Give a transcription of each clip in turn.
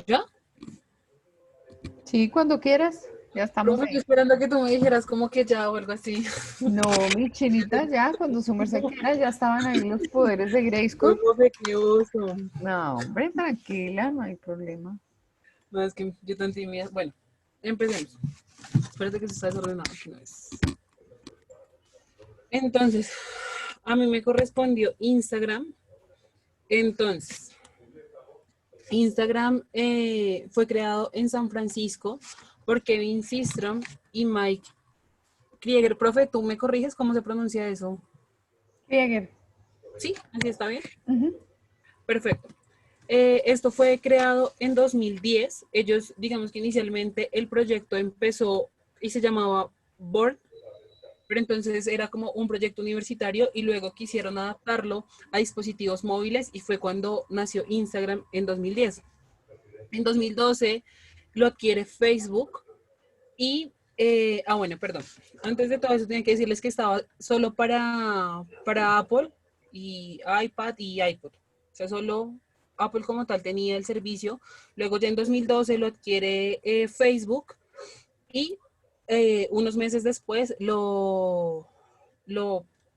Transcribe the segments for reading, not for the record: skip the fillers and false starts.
¿Ya? Sí, cuando quieras. Ya estamos Profe, yo ahí. esperando a que tú me dijeras como que ya o algo así. No, mi chinita, ya, cuando su merced quiera, ya estaban ahí los poderes de Grayskull. Profe, qué oso. No, hombre, tranquila, no hay problema. No, es que yo tan tímida. Bueno, empecemos. Espérate que se está desordenado. No es. Entonces, a mí me correspondió Instagram. Entonces, Instagram fue creado en San Francisco por Kevin Systrom y Mike Krieger. Profe, ¿tú me corriges cómo se pronuncia eso? Krieger. Sí, así está bien. Ujú. Perfecto. Esto fue creado en 2010. Ellos, digamos que inicialmente el proyecto empezó y se llamaba Board, pero entonces era como un proyecto universitario y luego quisieron adaptarlo a dispositivos móviles y fue cuando nació Instagram en 2010. En 2012 lo adquiere Facebook y, bueno, perdón, antes de todo eso tenía que decirles que estaba solo para Apple y iPad y iPod. O sea, solo Apple como tal tenía el servicio. Luego ya en 2012 lo adquiere Facebook y unos meses después lo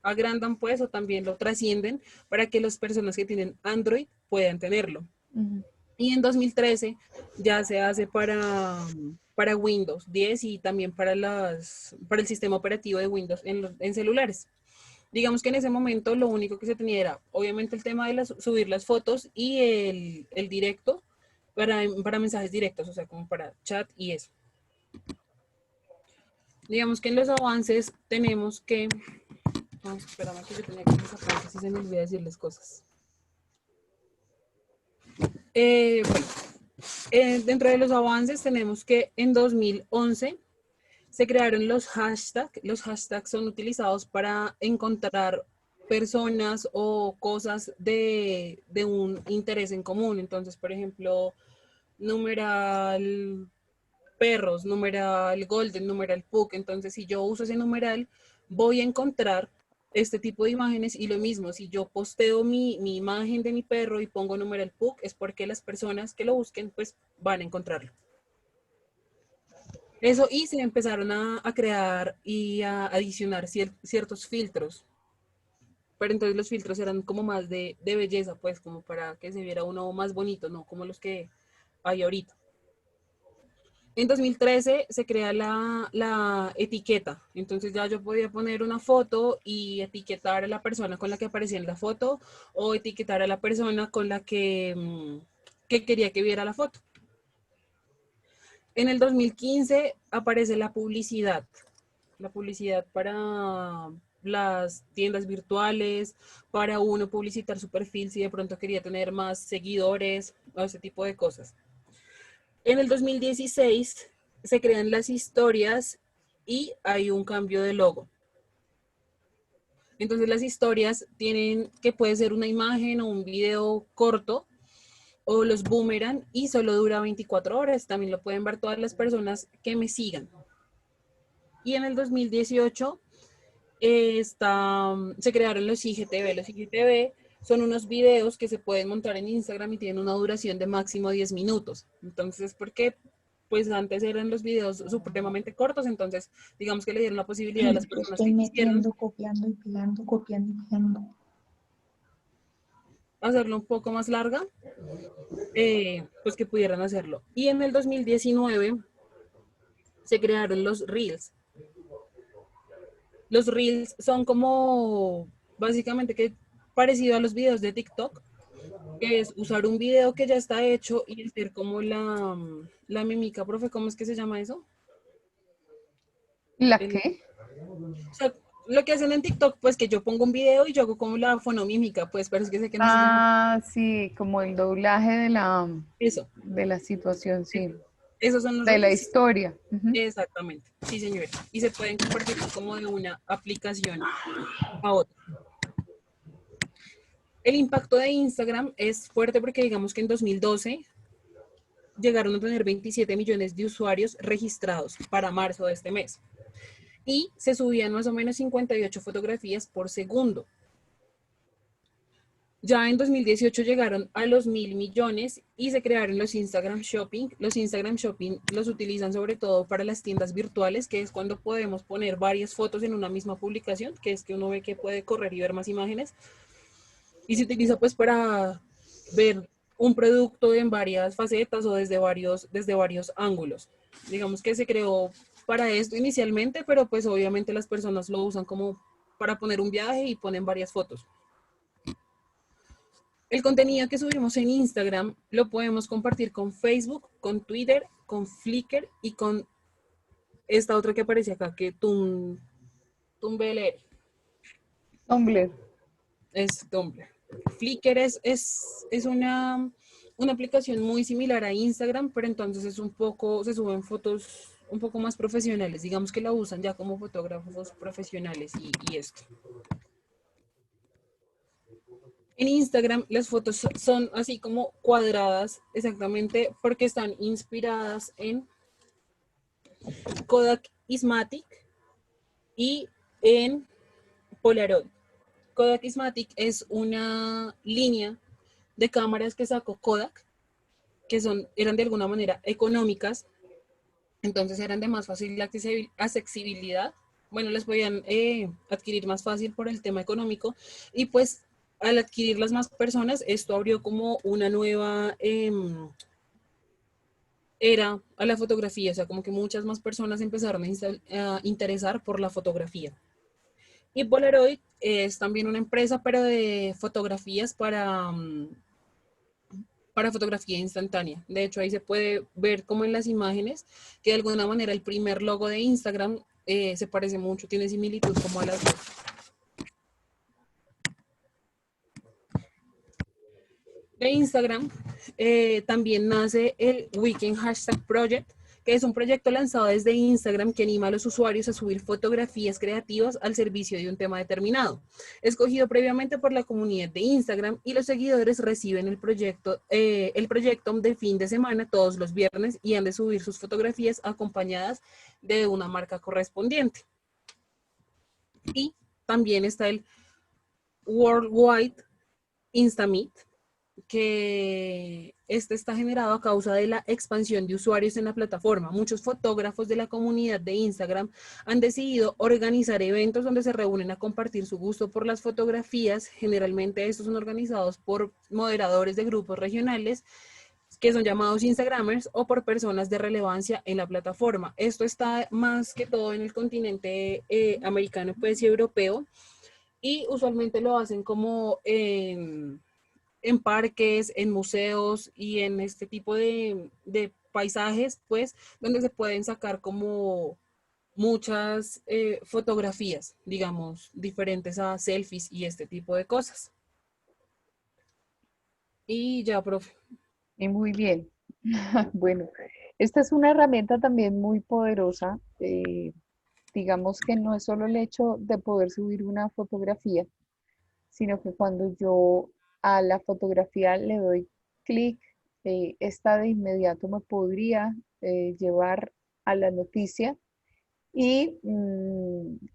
agrandan pues o también lo trascienden para que las personas que tienen Android puedan tenerlo. Ujú. Y en 2013 ya se hace para Windows 10 y también para el sistema operativo de Windows en celulares. Digamos que en ese momento lo único que se tenía era obviamente el tema de subir las fotos y el directo para mensajes directos, o sea, como para chat y eso. Digamos que en los avances tenemos que... Oh, espérame que yo tenía que mis apuntes y se me olvida decirles cosas. Bueno, dentro de los avances tenemos que en 2011 se crearon los hashtags. Los hashtags son utilizados para encontrar personas o cosas de un interés en común. Entonces, por ejemplo, numeral perros, numeral golden, numeral pug. Entonces, si yo uso ese numeral, voy a encontrar este tipo de imágenes y lo mismo, si yo posteo mi imagen de mi perro y pongo numeral pug, es porque las personas que lo busquen, pues van a encontrarlo. Eso, y se empezaron a crear y a adicionar ciertos filtros. Pero entonces los filtros eran como más de belleza, pues, como para que se viera uno más bonito, no como los que hay ahorita. En 2013 se crea la etiqueta, entonces ya yo podía poner una foto y etiquetar a la persona con la que aparecía en la foto o etiquetar a la persona con la que quería que viera la foto. En el 2015 aparece la publicidad para las tiendas virtuales, para uno publicitar su perfil si de pronto quería tener más seguidores o ese tipo de cosas. En el 2016 se crean las historias y hay un cambio de logo. Entonces las historias tienen que puede ser una imagen o un video corto o los boomerang y solo dura 24 horas. También lo pueden ver todas las personas que me sigan. Y en el 2018 se crearon los IGTV. Los IGTV son unos videos que se pueden montar en Instagram y tienen una duración de máximo 10 minutos. Entonces, ¿por qué? Pues antes eran los videos supremamente cortos, entonces digamos que le dieron la posibilidad a las Yo personas estoy que quisieran metiendo, copiando y pegando, copiando y pegando. hacerlo un poco más larga, pues que pudieran hacerlo. Y en el 2019 se crearon los Reels. Los Reels son como básicamente que parecido a los videos de TikTok, que es usar un video que ya está hecho y hacer como la mímica, profe, ¿cómo es que se llama eso? ¿La El, qué? o sea, lo que hacen en TikTok, pues que yo pongo un video y yo hago como la fonomímica, pues, pero es que sé que no se llama Ah, sí, como el doblaje eso. de la situación, sí, Esos son los de la Reels. historia. Ujú. Exactamente, sí, señora. Y se pueden compartir como de una aplicación a otra. El impacto de Instagram es fuerte porque digamos que en 2012 llegaron a tener 27 millones de usuarios registrados para marzo de este mes. Y se subían más o menos 58 fotografías por segundo. Ya en 2018 llegaron a los 1.000 millones y se crearon los Instagram Shopping. Los Instagram Shopping los utilizan sobre todo para las tiendas virtuales, que es cuando podemos poner varias fotos en una misma publicación, que es que uno ve que puede correr y ver más imágenes. Y se utiliza pues para ver un producto en varias facetas o desde varios ángulos. Digamos que se creó para esto inicialmente, pero pues obviamente las personas lo usan como para poner un viaje y ponen varias fotos. El contenido que subimos en Instagram lo podemos compartir con Facebook, con Twitter, con Flickr y con esta otra que aparece acá, que Tumblr, Tumblr. es Tumblr. Flickr es una aplicación muy similar a Instagram, pero entonces es un poco, se suben fotos un poco más profesionales, digamos que la usan ya como fotógrafos profesionales y esto. En Instagram las fotos son así como cuadradas exactamente porque están inspiradas en Kodak Ismatic y en Polaroid. Kodak Ismatic es una línea de cámaras que sacó Kodak, que eran de alguna manera económicas, entonces eran de más fácil accesibilidad. Bueno, las podían adquirir más fácil por el tema económico y pues al adquirirlas más personas, esto abrió como una nueva era a la fotografía, o sea, como que muchas más personas empezaron a interesar por la fotografía. Y Polaroid es también una empresa, pero de fotografías para fotografía instantánea. De hecho, ahí se puede ver como en las imágenes que de alguna manera el primer logo de Instagram se parece mucho, tiene similitud como a las dos. De Instagram también nace el Weekend Hashtag Project, que es un proyecto lanzado desde Instagram que anima a los usuarios a subir fotografías creativas al servicio de un tema determinado, escogido previamente por la comunidad de Instagram, y los seguidores reciben el proyecto de fin de semana todos los viernes y han de subir sus fotografías acompañadas de una marca correspondiente. Y también está el Worldwide Instameet, que este está generado a causa de la expansión de usuarios en la plataforma. Muchos fotógrafos de la comunidad de Instagram han decidido organizar eventos donde se reúnen a compartir su gusto por las fotografías. Generalmente estos son organizados por moderadores de grupos regionales que son llamados Instagramers o por personas de relevancia en la plataforma. Esto está más que todo en el continente americano pues, y europeo, y usualmente lo hacen como en parques, en museos y en este tipo de paisajes, pues, donde se pueden sacar como muchas fotografías, digamos, diferentes a selfies y este tipo de cosas. Y ya, profe. Y muy bien. Bueno, esta es una herramienta también muy poderosa. Digamos que no es solo el hecho de poder subir una fotografía, sino que cuando yo a la fotografía le doy clic, esta de inmediato me podría llevar a la noticia y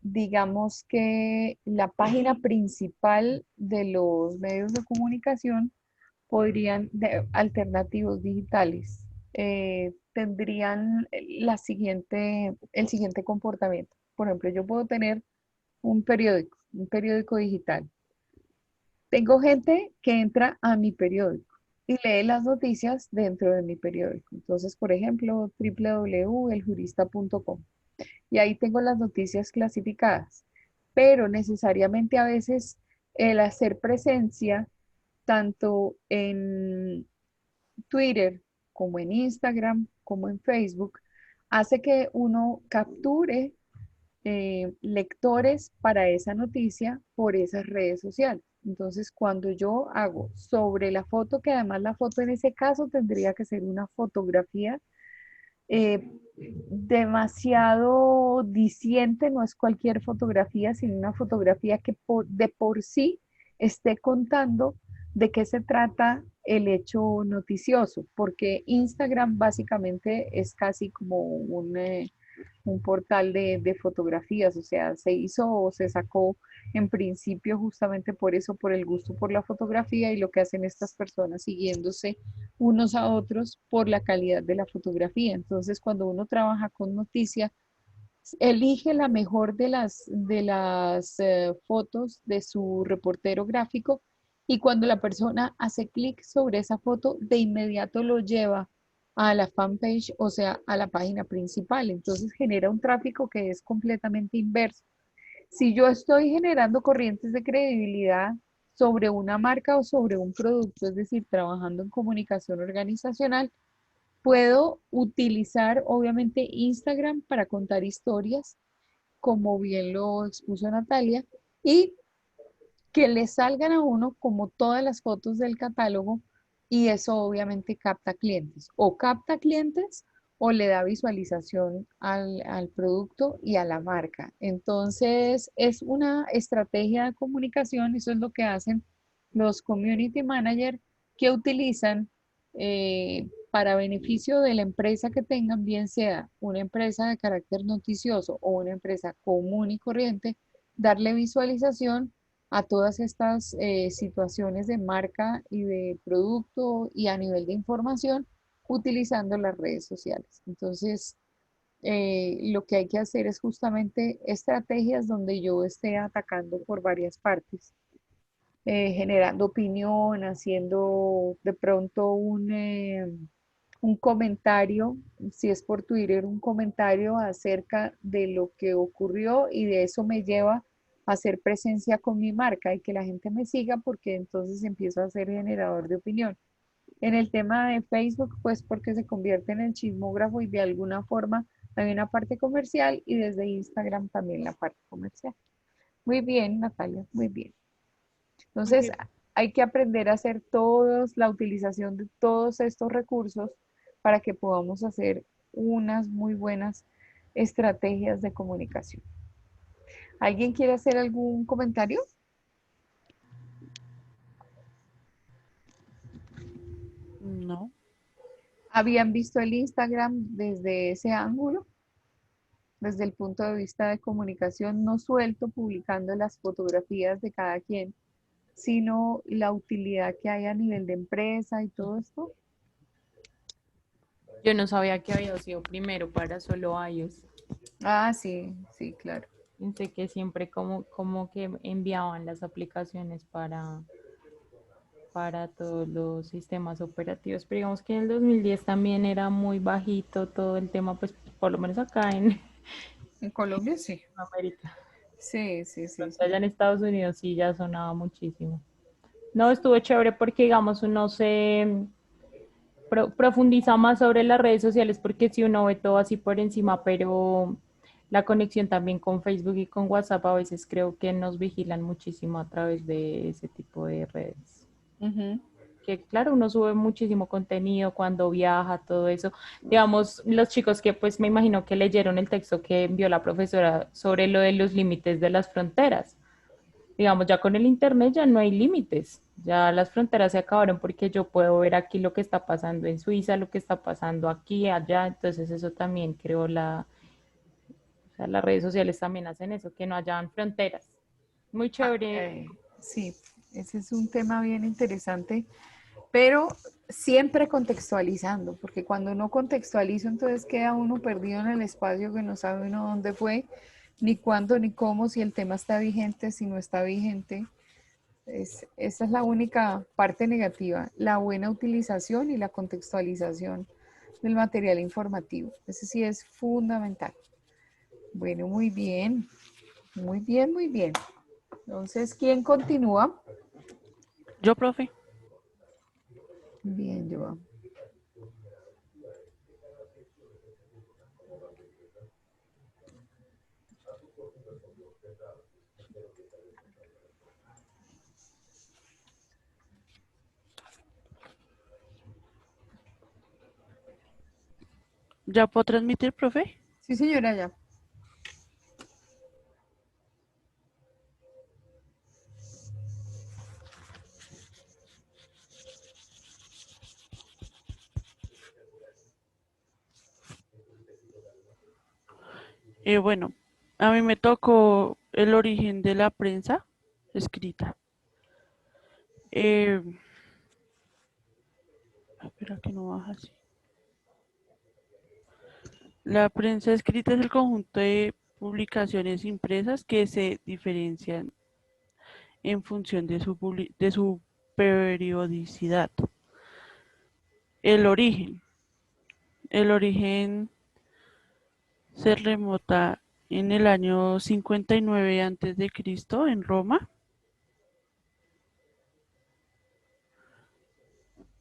digamos que la página principal de los medios de comunicación podrían, de alternativos digitales, tendrían el siguiente comportamiento. Por ejemplo, yo puedo tener un periódico digital. Tengo gente que entra a mi periódico y lee las noticias dentro de mi periódico. Entonces, por ejemplo, www.eljurista.com. Y ahí tengo las noticias clasificadas. Pero necesariamente a veces el hacer presencia tanto en Twitter como en Instagram, como en Facebook, hace que uno capture lectores para esa noticia por esas redes sociales. Entonces, cuando yo hago sobre la foto, que además la foto en ese caso tendría que ser una fotografía demasiado diciente, no es cualquier fotografía, sino una fotografía que de por sí esté contando de qué se trata el hecho noticioso, porque Instagram básicamente es casi como un portal de fotografías, o sea, se hizo o se sacó en principio justamente por eso, por el gusto por la fotografía y lo que hacen estas personas siguiéndose unos a otros por la calidad de la fotografía. Entonces, cuando uno trabaja con noticias, elige la mejor de las fotos de su reportero gráfico y cuando la persona hace clic sobre esa foto, de inmediato lo lleva a la fanpage, o sea, a la página principal. Entonces genera un tráfico que es completamente inverso. Si yo estoy generando corrientes de credibilidad sobre una marca o sobre un producto, es decir, trabajando en comunicación organizacional, puedo utilizar obviamente Instagram para contar historias, como bien lo expuso Natalia, y que le salgan a uno como todas las fotos del catálogo y eso obviamente capta clientes o capta clientes o le da visualización al producto y a la marca. Entonces es una estrategia de comunicación, eso es lo que hacen los community managers que utilizan para beneficio de la empresa que tengan, bien sea una empresa de carácter noticioso o una empresa común y corriente, darle visualización a todas estas situaciones de marca y de producto y a nivel de información utilizando las redes sociales. Entonces, lo que hay que hacer es justamente estrategias donde yo esté atacando por varias partes, generando opinión, haciendo de pronto un comentario, si es por Twitter, un comentario acerca de lo que ocurrió y de eso me lleva a hacer presencia con mi marca y que la gente me siga porque entonces empiezo a ser generador de opinión. En el tema de Facebook, pues porque se convierte en el chismógrafo y de alguna forma hay una parte comercial y desde Instagram también la parte comercial. Muy bien, Natalia, muy bien. Entonces, Ok. hay que aprender a hacer todos, la utilización de todos estos recursos para que podamos hacer unas muy buenas estrategias de comunicación. ¿Alguien quiere hacer algún comentario? No. ¿Habían visto el Instagram desde ese ángulo? Desde el punto de vista de comunicación, no suelto publicando las fotografías de cada quien, sino la utilidad que hay a nivel de empresa y todo esto. Yo no sabía que había sido primero para solo iOS. Ah, sí, sí, claro. Pensé que siempre como que enviaban las aplicaciones para todos los sistemas operativos. Pero digamos que en el 2010 también era muy bajito todo el tema, pues por lo menos acá en En Colombia sí. América. Sí, sí, sí, Pronto sí. allá en Estados Unidos sí ya sonaba muchísimo. No, estuvo chévere porque digamos uno se profundiza más sobre las redes sociales porque si uno ve todo así por encima, pero la conexión también con Facebook y con WhatsApp a veces creo que nos vigilan muchísimo a través de ese tipo de redes. Ujú. Que claro, uno sube muchísimo contenido cuando viaja, todo eso. Digamos, los chicos que pues me imagino que leyeron el texto que envió la profesora sobre lo de los límites de las fronteras. Digamos, ya con el internet ya no hay límites, ya las fronteras se acabaron porque yo puedo ver aquí lo que está pasando en Suiza, lo que está pasando aquí, allá, entonces eso también creo o sea, las redes sociales también hacen eso, que no hayan fronteras. Muy Ah, chévere. sí, ese es un tema bien interesante, pero siempre contextualizando, porque cuando no contextualizo, entonces queda uno perdido en el espacio que no sabe uno dónde fue, ni cuándo, ni cómo, si el tema está vigente, si no está vigente. Esa es la única parte negativa, la buena utilización y la contextualización del material informativo. Ese sí es fundamental. Bueno, muy bien, muy bien, muy bien. Entonces, ¿quién continúa? Yo, profe. Bien, Joa. ¿Ya puedo transmitir, profe? Sí, señora, ya. Bueno, a mí me tocó el origen de la prensa escrita. Eh, espera que no baja así. La prensa escrita es el conjunto de publicaciones impresas que se diferencian en función de su periodicidad. El origen. El origen se remota en el año 59 antes de Cristo en Roma.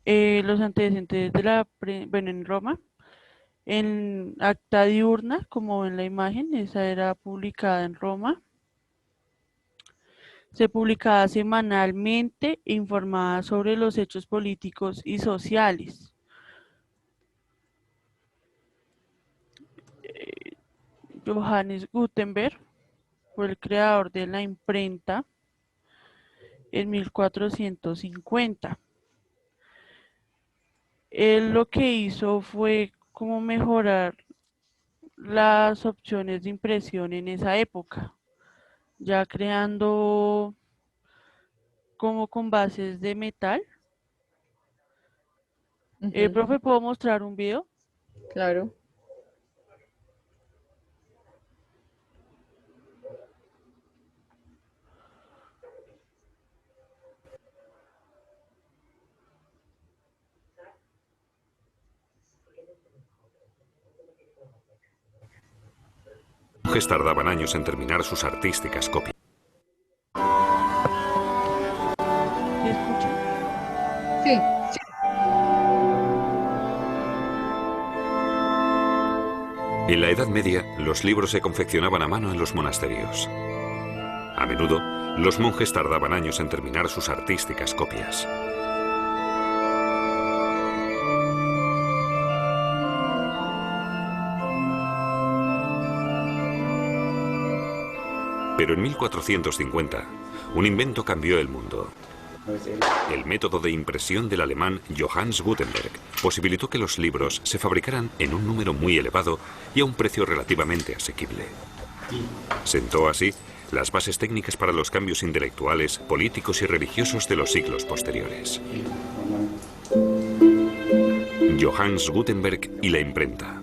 Los antecedentes de bueno, en Roma, en Acta Diurna, como en la imagen, esa era publicada en Roma. Se publicaba semanalmente e informaba sobre los hechos políticos y sociales. Johannes Gutenberg fue el creador de la imprenta en 1450. Él lo que hizo fue como mejorar las opciones de impresión en esa época, ya creando como con bases de metal. Ujú, Profe, ¿puedo mostrar un video? claro. Monjes tardaban años en terminar sus artísticas copias. ¿Sí escuchan? Sí, En la Edad Media, los libros se confeccionaban a mano en los monasterios. A menudo, los monjes tardaban años en terminar sus artísticas copias. Pero en 1450, un invento cambió el mundo. El método de impresión del alemán Johannes Gutenberg posibilitó que los libros se fabricaran en un número muy elevado y a un precio relativamente asequible. Sentó así las bases técnicas para los cambios intelectuales, políticos y religiosos de los siglos posteriores. Johannes Gutenberg y la imprenta.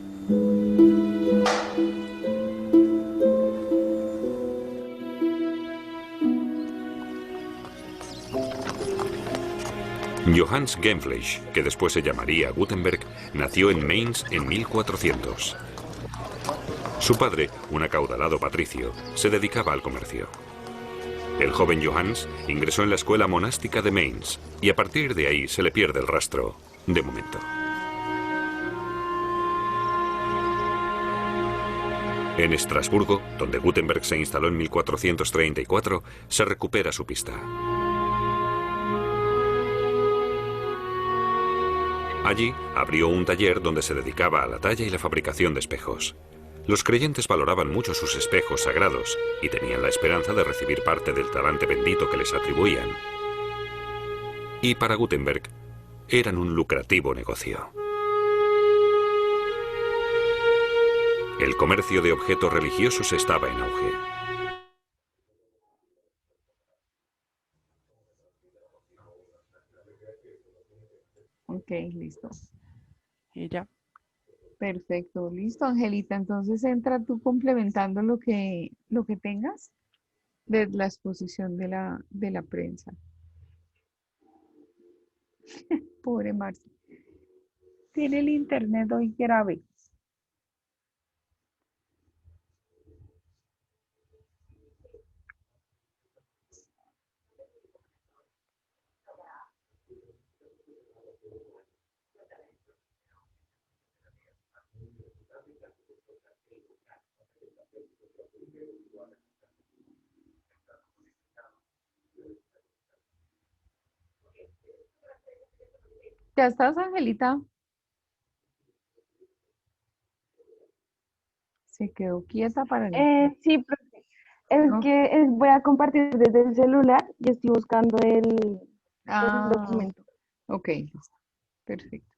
Johannes Gänfleisch, que después se llamaría Gutenberg, nació en Mainz en 1400. Su padre, un acaudalado patricio, se dedicaba al comercio. El joven Johannes ingresó en la escuela monástica de Mainz y a partir de ahí se le pierde el rastro, de momento. En Estrasburgo, donde Gutenberg se instaló en 1434, se recupera su pista. Allí abrió un taller donde se dedicaba a la talla y la fabricación de espejos. Los creyentes valoraban mucho sus espejos sagrados y tenían la esperanza de recibir parte del talante bendito que les atribuían. Y para Gutenberg eran un lucrativo negocio. El comercio de objetos religiosos estaba en auge. ok, listo. Y ya. Perfecto, listo, Angelita. Entonces entra tú complementando lo que tengas de la exposición de la prensa. Pobre Marcia. Tiene el internet hoy grave. ¿Ya estás, Angelita? Se quedó quieta para no. Sí, profe. Es No. que voy a compartir desde el celular y estoy buscando el Ah, documento. ok, listo. Perfecto.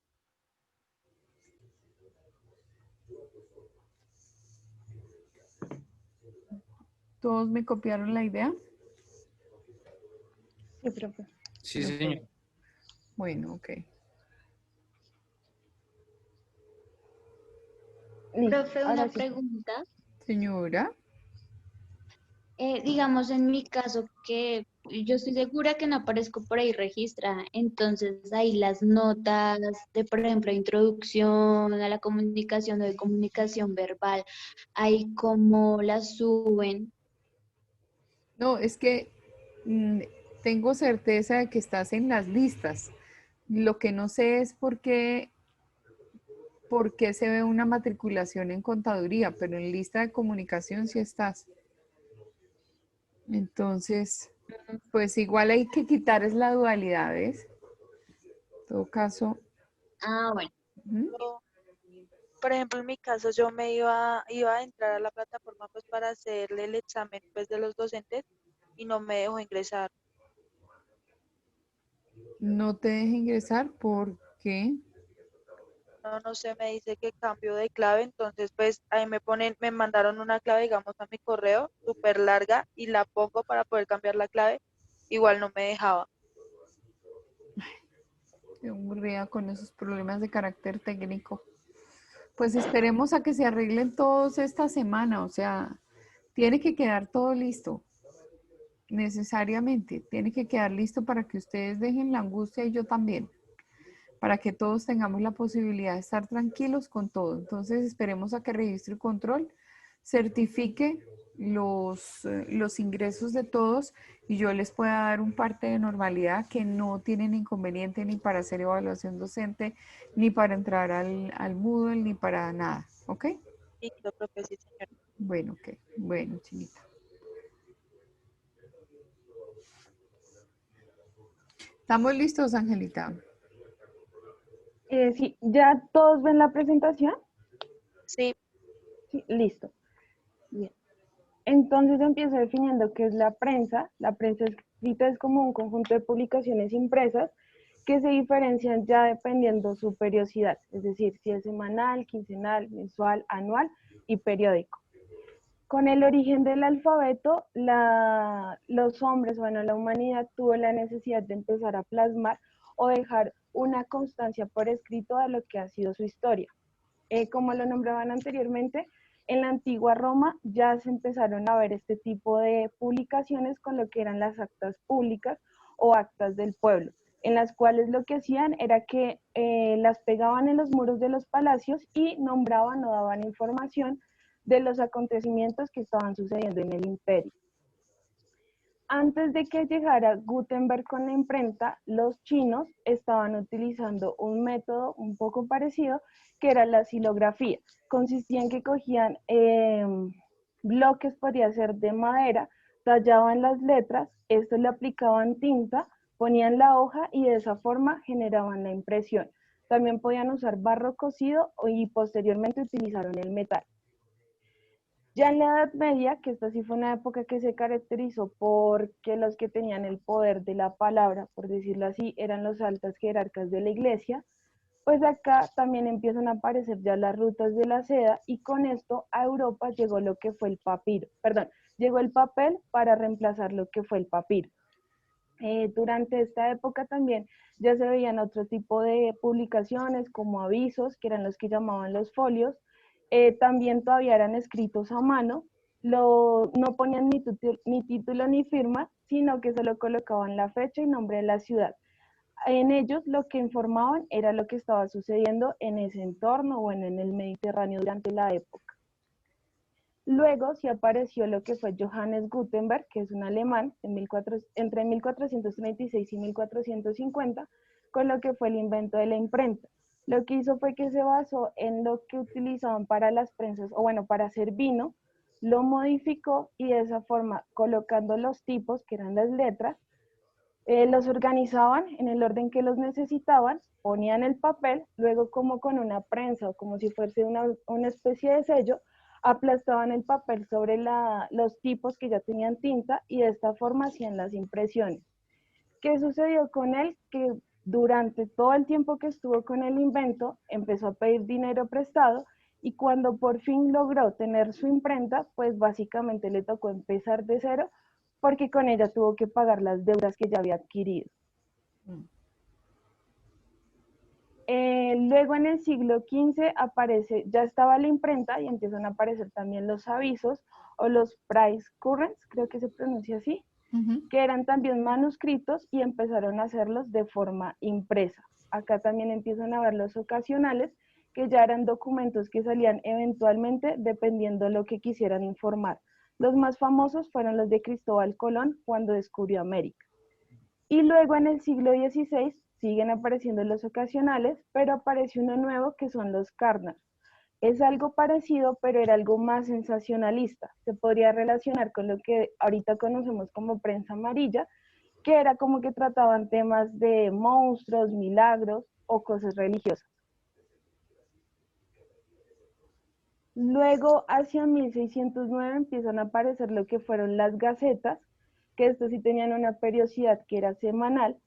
¿Todos me copiaron la idea? Sí, profe. Sí, señor. Bueno, ok. Listo. Profe, Ahora una sí. pregunta. Señora, Digamos en mi caso que yo estoy segura que no aparezco por ahí registrada, entonces ahí las notas de, por ejemplo, introducción a la comunicación o de comunicación verbal, ahí cómo las suben. no, es que tengo certeza de que estás en las listas. Lo que no sé es por qué se ve una matriculación en contaduría, pero en lista de comunicación sí estás. Entonces, pues igual hay que quitar es la dualidad, ¿ves? En todo caso, Ah, bueno. ujú. Yo, por ejemplo, en mi caso, yo iba a entrar a la plataforma pues para hacerle el examen pues de los docentes y no me dejó ingresar. No te deje ingresar porque No sé, me dice que cambio de clave, entonces pues ahí me mandaron una clave, digamos, a mi correo, súper larga, y la pongo para poder cambiar la clave, igual no me dejaba. estoy aburrida con esos problemas de carácter técnico. Pues esperemos a que se arreglen todos esta semana, o sea, tiene que quedar todo listo, necesariamente, tiene que quedar listo para que ustedes dejen la angustia y yo también, para que todos tengamos la posibilidad de estar tranquilos con todo. Entonces esperemos a que Registro y Control certifique los ingresos de todos y yo les pueda dar un parte de normalidad que no tienen inconveniente ni para hacer evaluación docente, ni para entrar al Moodle, ni para nada. ¿Ok? Listo, profe, sí, señor. Bueno, ok. Bueno, Chinita. ¿Estamos listos, Angelita? Sí, ¿ya todos ven la presentación? Sí, Sí, listo. Bien. Entonces empiezo definiendo qué es la prensa. La prensa escrita es como un conjunto de publicaciones impresas que se diferencian ya dependiendo su periodicidad, es decir, si es semanal, quincenal, mensual, anual y periódico. Con el origen del alfabeto, los hombres, bueno, la humanidad tuvo la necesidad de empezar a plasmar o dejar una constancia por escrito de lo que ha sido su historia. Como lo nombraban anteriormente, en la antigua Roma ya se empezaron a ver este tipo de publicaciones con lo que eran las actas públicas o actas del pueblo, en las cuales lo que hacían era que las pegaban en los muros de los palacios y nombraban o daban información de los acontecimientos que estaban sucediendo en el imperio. Antes de que llegara Gutenberg con la imprenta, los chinos estaban utilizando un método un poco parecido, que era la xilografía. Consistía en que cogían bloques, podría ser de madera, tallaban las letras, esto le aplicaban tinta, ponían la hoja y de esa forma generaban la impresión. También podían usar barro cocido y posteriormente utilizaron el metal. Ya en la Edad Media, que esta sí fue una época que se caracterizó porque los que tenían el poder de la palabra, por decirlo así, eran los altos jerarcas de la iglesia, pues acá también empiezan a aparecer ya las rutas de la seda y con esto a Europa llegó lo que fue el papiro, perdón, llegó el papel para reemplazar lo que fue el papiro. Durante esta época también ya se veían otro tipo de publicaciones como avisos, que eran los que llamaban los folios. También todavía eran escritos a mano, no ponían ni título ni firma, sino que solo colocaban la fecha y nombre de la ciudad. En ellos lo que informaban era lo que estaba sucediendo en ese entorno o en el Mediterráneo durante la época. Luego sí apareció lo que fue Johannes Gutenberg, que es un alemán entre 1436 y 1450, con lo que fue el invento de la imprenta. Lo que hizo fue que se basó en lo que utilizaban para las prensas, o bueno, para hacer vino, lo modificó y de esa forma, colocando los tipos, que eran las letras, los organizaban en el orden que los necesitaban, ponían el papel, luego como con una prensa o como si fuese una especie de sello, aplastaban el papel sobre los tipos que ya tenían tinta y de esta forma hacían las impresiones. ¿Qué sucedió con él? Que durante todo el tiempo que estuvo con el invento empezó a pedir dinero prestado y cuando por fin logró tener su imprenta, pues básicamente le tocó empezar de cero porque con ella tuvo que pagar las deudas que ya había adquirido. Luego en el siglo XV aparece, ya estaba la imprenta y empiezan a aparecer también los avisos o los price currents, creo que se pronuncia así, que eran también manuscritos y empezaron a hacerlos de forma impresa. Acá también empiezan a ver los ocasionales, que ya eran documentos que salían eventualmente dependiendo de lo que quisieran informar. Los más famosos fueron los de Cristóbal Colón cuando descubrió América. Y luego en el siglo XVI siguen apareciendo los ocasionales, pero aparece uno nuevo que son los carners. Es algo parecido, pero era algo más sensacionalista. Se podría relacionar con lo que ahorita conocemos como prensa amarilla, que era como que trataban temas de monstruos, milagros o cosas religiosas. Luego, hacia 1609, empiezan a aparecer lo que fueron las gacetas, que estos sí tenían una periodicidad que era semanal,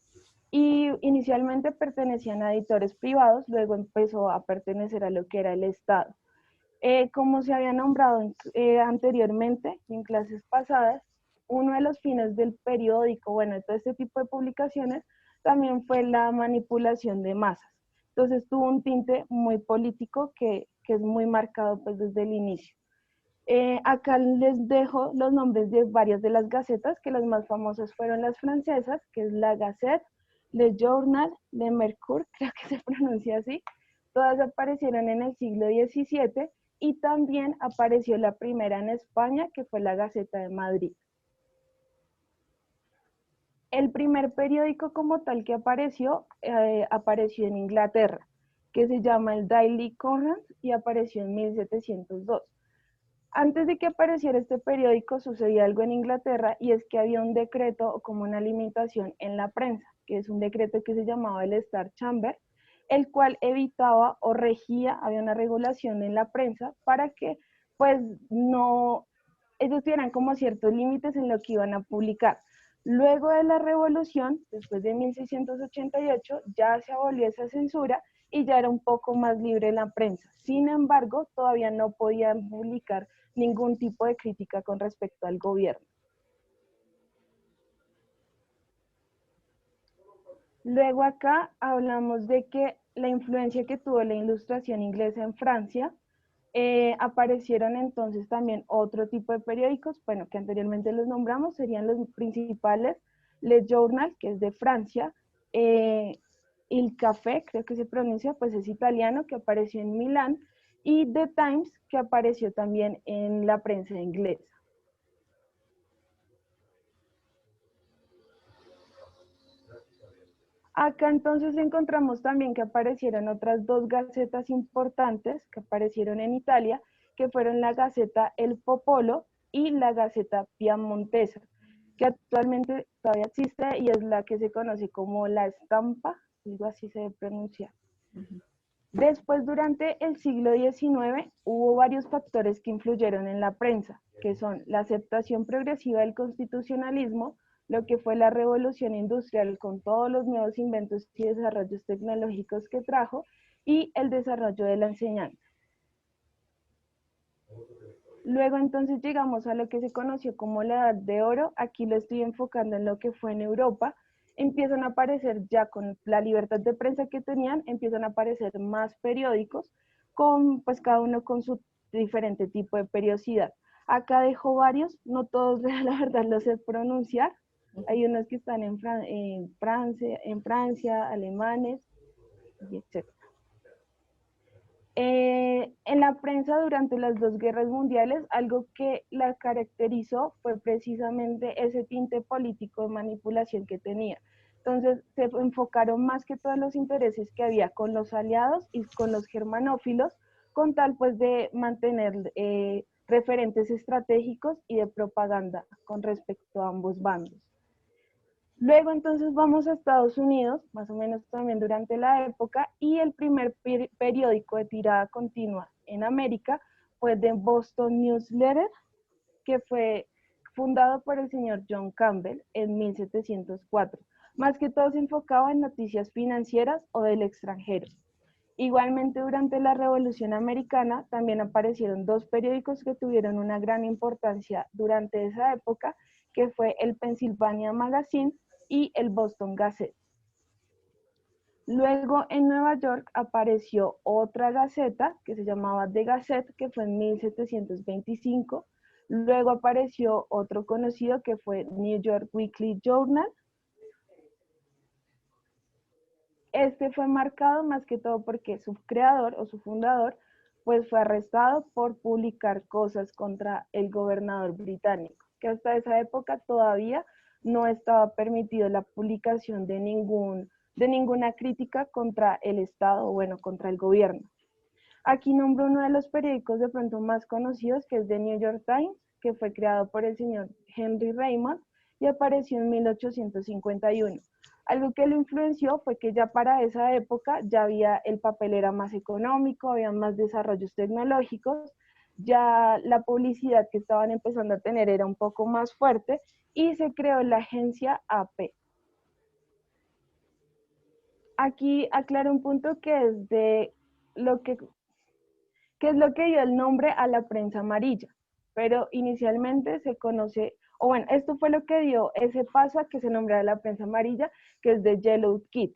y inicialmente pertenecían a editores privados, luego empezó a pertenecer a lo que era el Estado. Como se había nombrado anteriormente en clases pasadas, uno de los fines del periódico, bueno, de todo este tipo de publicaciones, también fue la manipulación de masas. Entonces tuvo un tinte muy político que es muy marcado pues desde el inicio. Acá les dejo los nombres de varias de las gacetas, que las más famosas fueron las francesas, que es la Gazette, Le Journal, Le Mercure, creo que se pronuncia así. Todas aparecieron en el siglo XVII y también apareció la primera en España, que fue la Gaceta de Madrid. El primer periódico como tal que apareció en Inglaterra, que se llama el Daily Courant y apareció en 1702. Antes de que apareciera este periódico sucedía algo en Inglaterra y es que había un decreto o como una limitación en la prensa, que es un decreto que se llamaba el Star Chamber, el cual evitaba o regía, había una regulación en la prensa para que pues no, ellos tuvieran como ciertos límites en lo que iban a publicar. Luego de la revolución, después de 1688, ya se abolió esa censura y ya era un poco más libre la prensa. Sin embargo, todavía no podían publicar ningún tipo de crítica con respecto al gobierno. Luego acá hablamos de que la influencia que tuvo la ilustración inglesa en Francia, aparecieron entonces también otro tipo de periódicos, bueno, que anteriormente los nombramos, serían los principales, Le Journal, que es de Francia, Il Café, creo que se pronuncia, pues es italiano, que apareció en Milán, y The Times, que apareció también en la prensa inglesa. Acá entonces encontramos también que aparecieron otras dos gacetas importantes que aparecieron en Italia, que fueron la Gaceta El Popolo y la Gaceta Piamontesa, que actualmente todavía existe y es la que se conoce como la Estampa, algo así se pronuncia. Después, durante el siglo XIX, hubo varios factores que influyeron en la prensa, que son la aceptación progresiva del constitucionalismo, lo que fue la revolución industrial con todos los nuevos inventos y desarrollos tecnológicos que trajo, y el desarrollo de la enseñanza. Luego entonces llegamos a lo que se conoció como la Edad de Oro. Aquí lo estoy enfocando en lo que fue en Europa. Empiezan a aparecer ya con la libertad de prensa que tenían, empiezan a aparecer más periódicos, con, pues cada uno con su diferente tipo de periodicidad. Acá dejo varios, no todos la verdad los sé pronunciar. Hay unos que están en Francia, alemanes, y etc. En la prensa durante las dos guerras mundiales, algo que la caracterizó fue precisamente ese tinte político de manipulación que tenía. Entonces se enfocaron más que todos los intereses que había con los aliados y con los germanófilos, con tal pues de mantener referentes estratégicos y de propaganda con respecto a ambos bandos. Luego entonces vamos a Estados Unidos, más o menos también durante la época, y el primer periódico de tirada continua en América fue The Boston Newsletter, que fue fundado por el señor John Campbell en 1704. Más que todo se enfocaba en noticias financieras o del extranjero. Igualmente, durante la Revolución Americana también aparecieron dos periódicos que tuvieron una gran importancia durante esa época, que fue el Pennsylvania Magazine y el Boston Gazette. Luego en Nueva York apareció otra gaceta que se llamaba The Gazette, que fue en 1725. Luego apareció otro conocido que fue New York Weekly Journal. Este fue marcado más que todo porque su creador o su fundador pues fue arrestado por publicar cosas contra el gobernador británico, que hasta esa época todavía no estaba permitido la publicación de ninguna crítica contra el Estado o bueno, contra el gobierno. Aquí nombro uno de los periódicos de pronto más conocidos, que es The New York Times, que fue creado por el señor Henry Raymond y apareció en 1851. Algo que lo influenció fue que ya para esa época ya había, el papel era más económico, había más desarrollos tecnológicos, ya la publicidad que estaban empezando a tener era un poco más fuerte y se creó la agencia AP. Aquí aclaro un punto que es de lo que es lo que dio el nombre a la prensa amarilla, pero inicialmente se conoce, o bueno, esto fue lo que dio ese paso a que se nombrara la prensa amarilla, que es The Yellow Kid.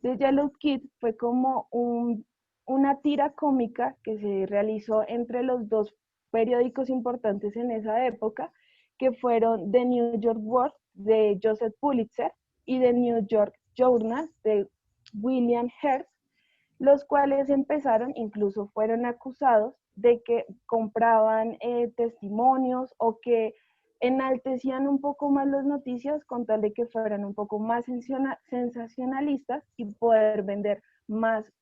The Yellow Kid fue como una tira cómica que se realizó entre los dos periódicos importantes en esa época, que fueron The New York World de Joseph Pulitzer y The New York Journal de William Hearst, los cuales empezaron, incluso fueron acusados de que compraban testimonios o que enaltecían un poco más las noticias con tal de que fueran un poco más sensacionalistas y poder vender más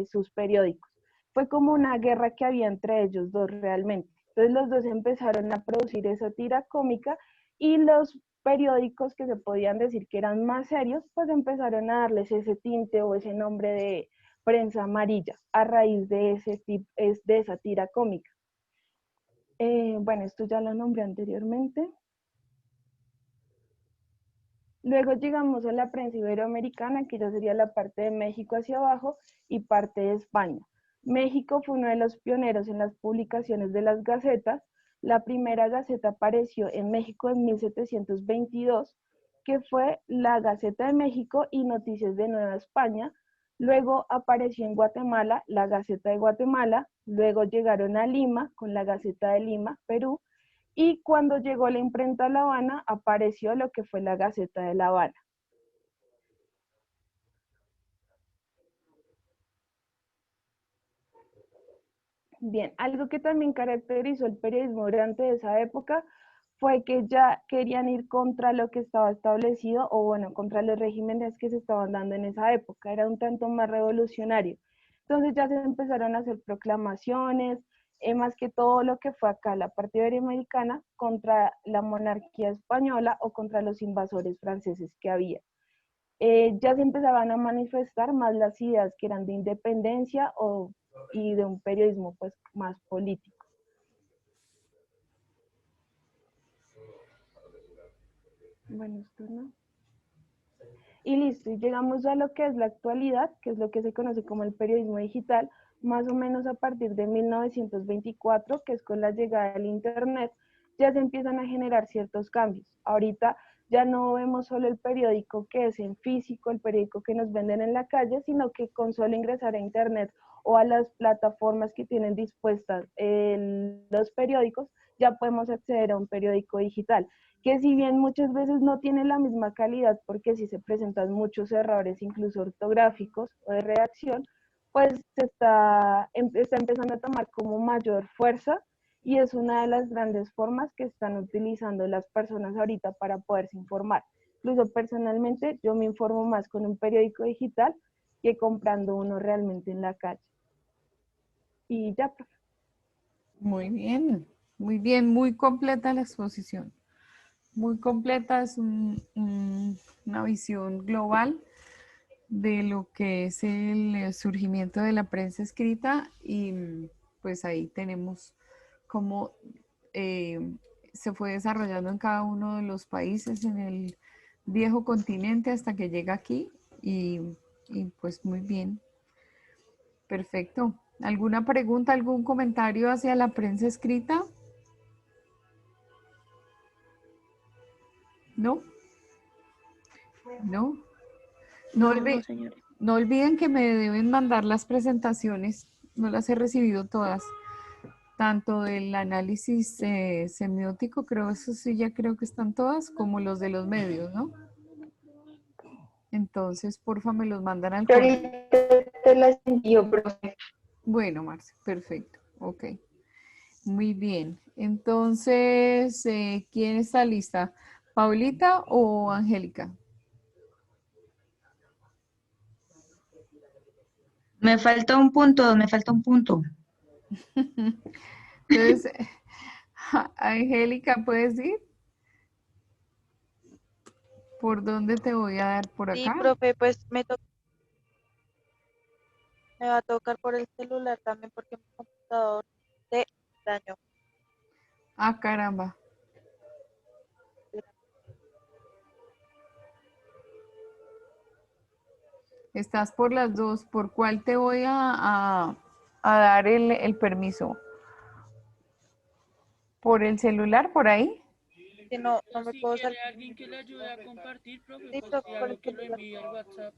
sus periódicos. Fue como una guerra que había entre ellos dos realmente. Entonces los dos empezaron a producir esa tira cómica y los periódicos que se podían decir que eran más serios, pues empezaron a darles ese tinte o ese nombre de prensa amarilla a raíz de esa tira cómica. Bueno, esto ya lo nombré anteriormente. Luego llegamos a la prensa iberoamericana, que ya sería la parte de México hacia abajo y parte de España. México fue uno de los pioneros en las publicaciones de las gacetas. La primera gaceta apareció en México en 1722, que fue la Gaceta de México y Noticias de Nueva España. Luego apareció en Guatemala la Gaceta de Guatemala, luego llegaron a Lima con la Gaceta de Lima, Perú, y cuando llegó la imprenta a La Habana apareció lo que fue la Gaceta de La Habana. Bien, algo que también caracterizó el periodismo durante esa época fue que ya querían ir contra lo que estaba establecido, o bueno, contra los regímenes que se estaban dando en esa época, era un tanto más revolucionario. Entonces ya se empezaron a hacer proclamaciones, más que todo lo que fue acá la parte iberoamericana, contra la monarquía española o contra los invasores franceses que había. Ya se empezaban a manifestar más las ideas que eran de independencia y de un periodismo pues más político. Bueno, esto no. Y listo, y llegamos a lo que es la actualidad, que es lo que se conoce como el periodismo digital, más o menos a partir de 1924, que es con la llegada del Internet, ya se empiezan a generar ciertos cambios. Ahorita ya no vemos solo el periódico que es en físico, el periódico que nos venden en la calle, sino que con solo ingresar a Internet o a las plataformas que tienen dispuestas los periódicos, ya podemos acceder a un periódico digital, que si bien muchas veces no tiene la misma calidad porque sí se presentan muchos errores, incluso ortográficos o de redacción, pues está empezando a tomar como mayor fuerza y es una de las grandes formas que están utilizando las personas ahorita para poderse informar. Incluso personalmente yo me informo más con un periódico digital que comprando uno realmente en la calle. Y ya, profe. muy bien, muy completa la exposición. Muy completa, es una visión global de lo que es el surgimiento de la prensa escrita y pues ahí tenemos cómo se fue desarrollando en cada uno de los países en el viejo continente hasta que llega aquí y pues muy bien. Perfecto. ¿Alguna pregunta, algún comentario hacia la prensa escrita? ¿No? ¿No? No, señora. no olviden que me deben mandar las presentaciones. No las he recibido todas. Tanto del análisis semiótico, creo, eso sí, ya creo que están todas, como los de los medios, ¿no? Entonces, porfa, me los mandan al Yo correo. ahorita te las envío, profe. Bueno, Marce, perfecto. Ok. Muy bien. Entonces, ¿quién está lista? ¿Paulita o Angélica? Me falta un punto, me falta un punto. Entonces, Angélica, ¿puedes ir? ¿Por dónde te voy a dar? ¿Por Sí, acá? profe, pues me va a tocar por el celular también porque mi computador se dañó. Ah, caramba. Estás por las dos. ¿Por cuál te voy a dar el permiso? ¿Por el celular, por ahí? Si no, no me Si puedo quiere salir. alguien que le ayude a compartir, profe, Sí, pues profe, por algo el que lo celular. envíe al WhatsApp.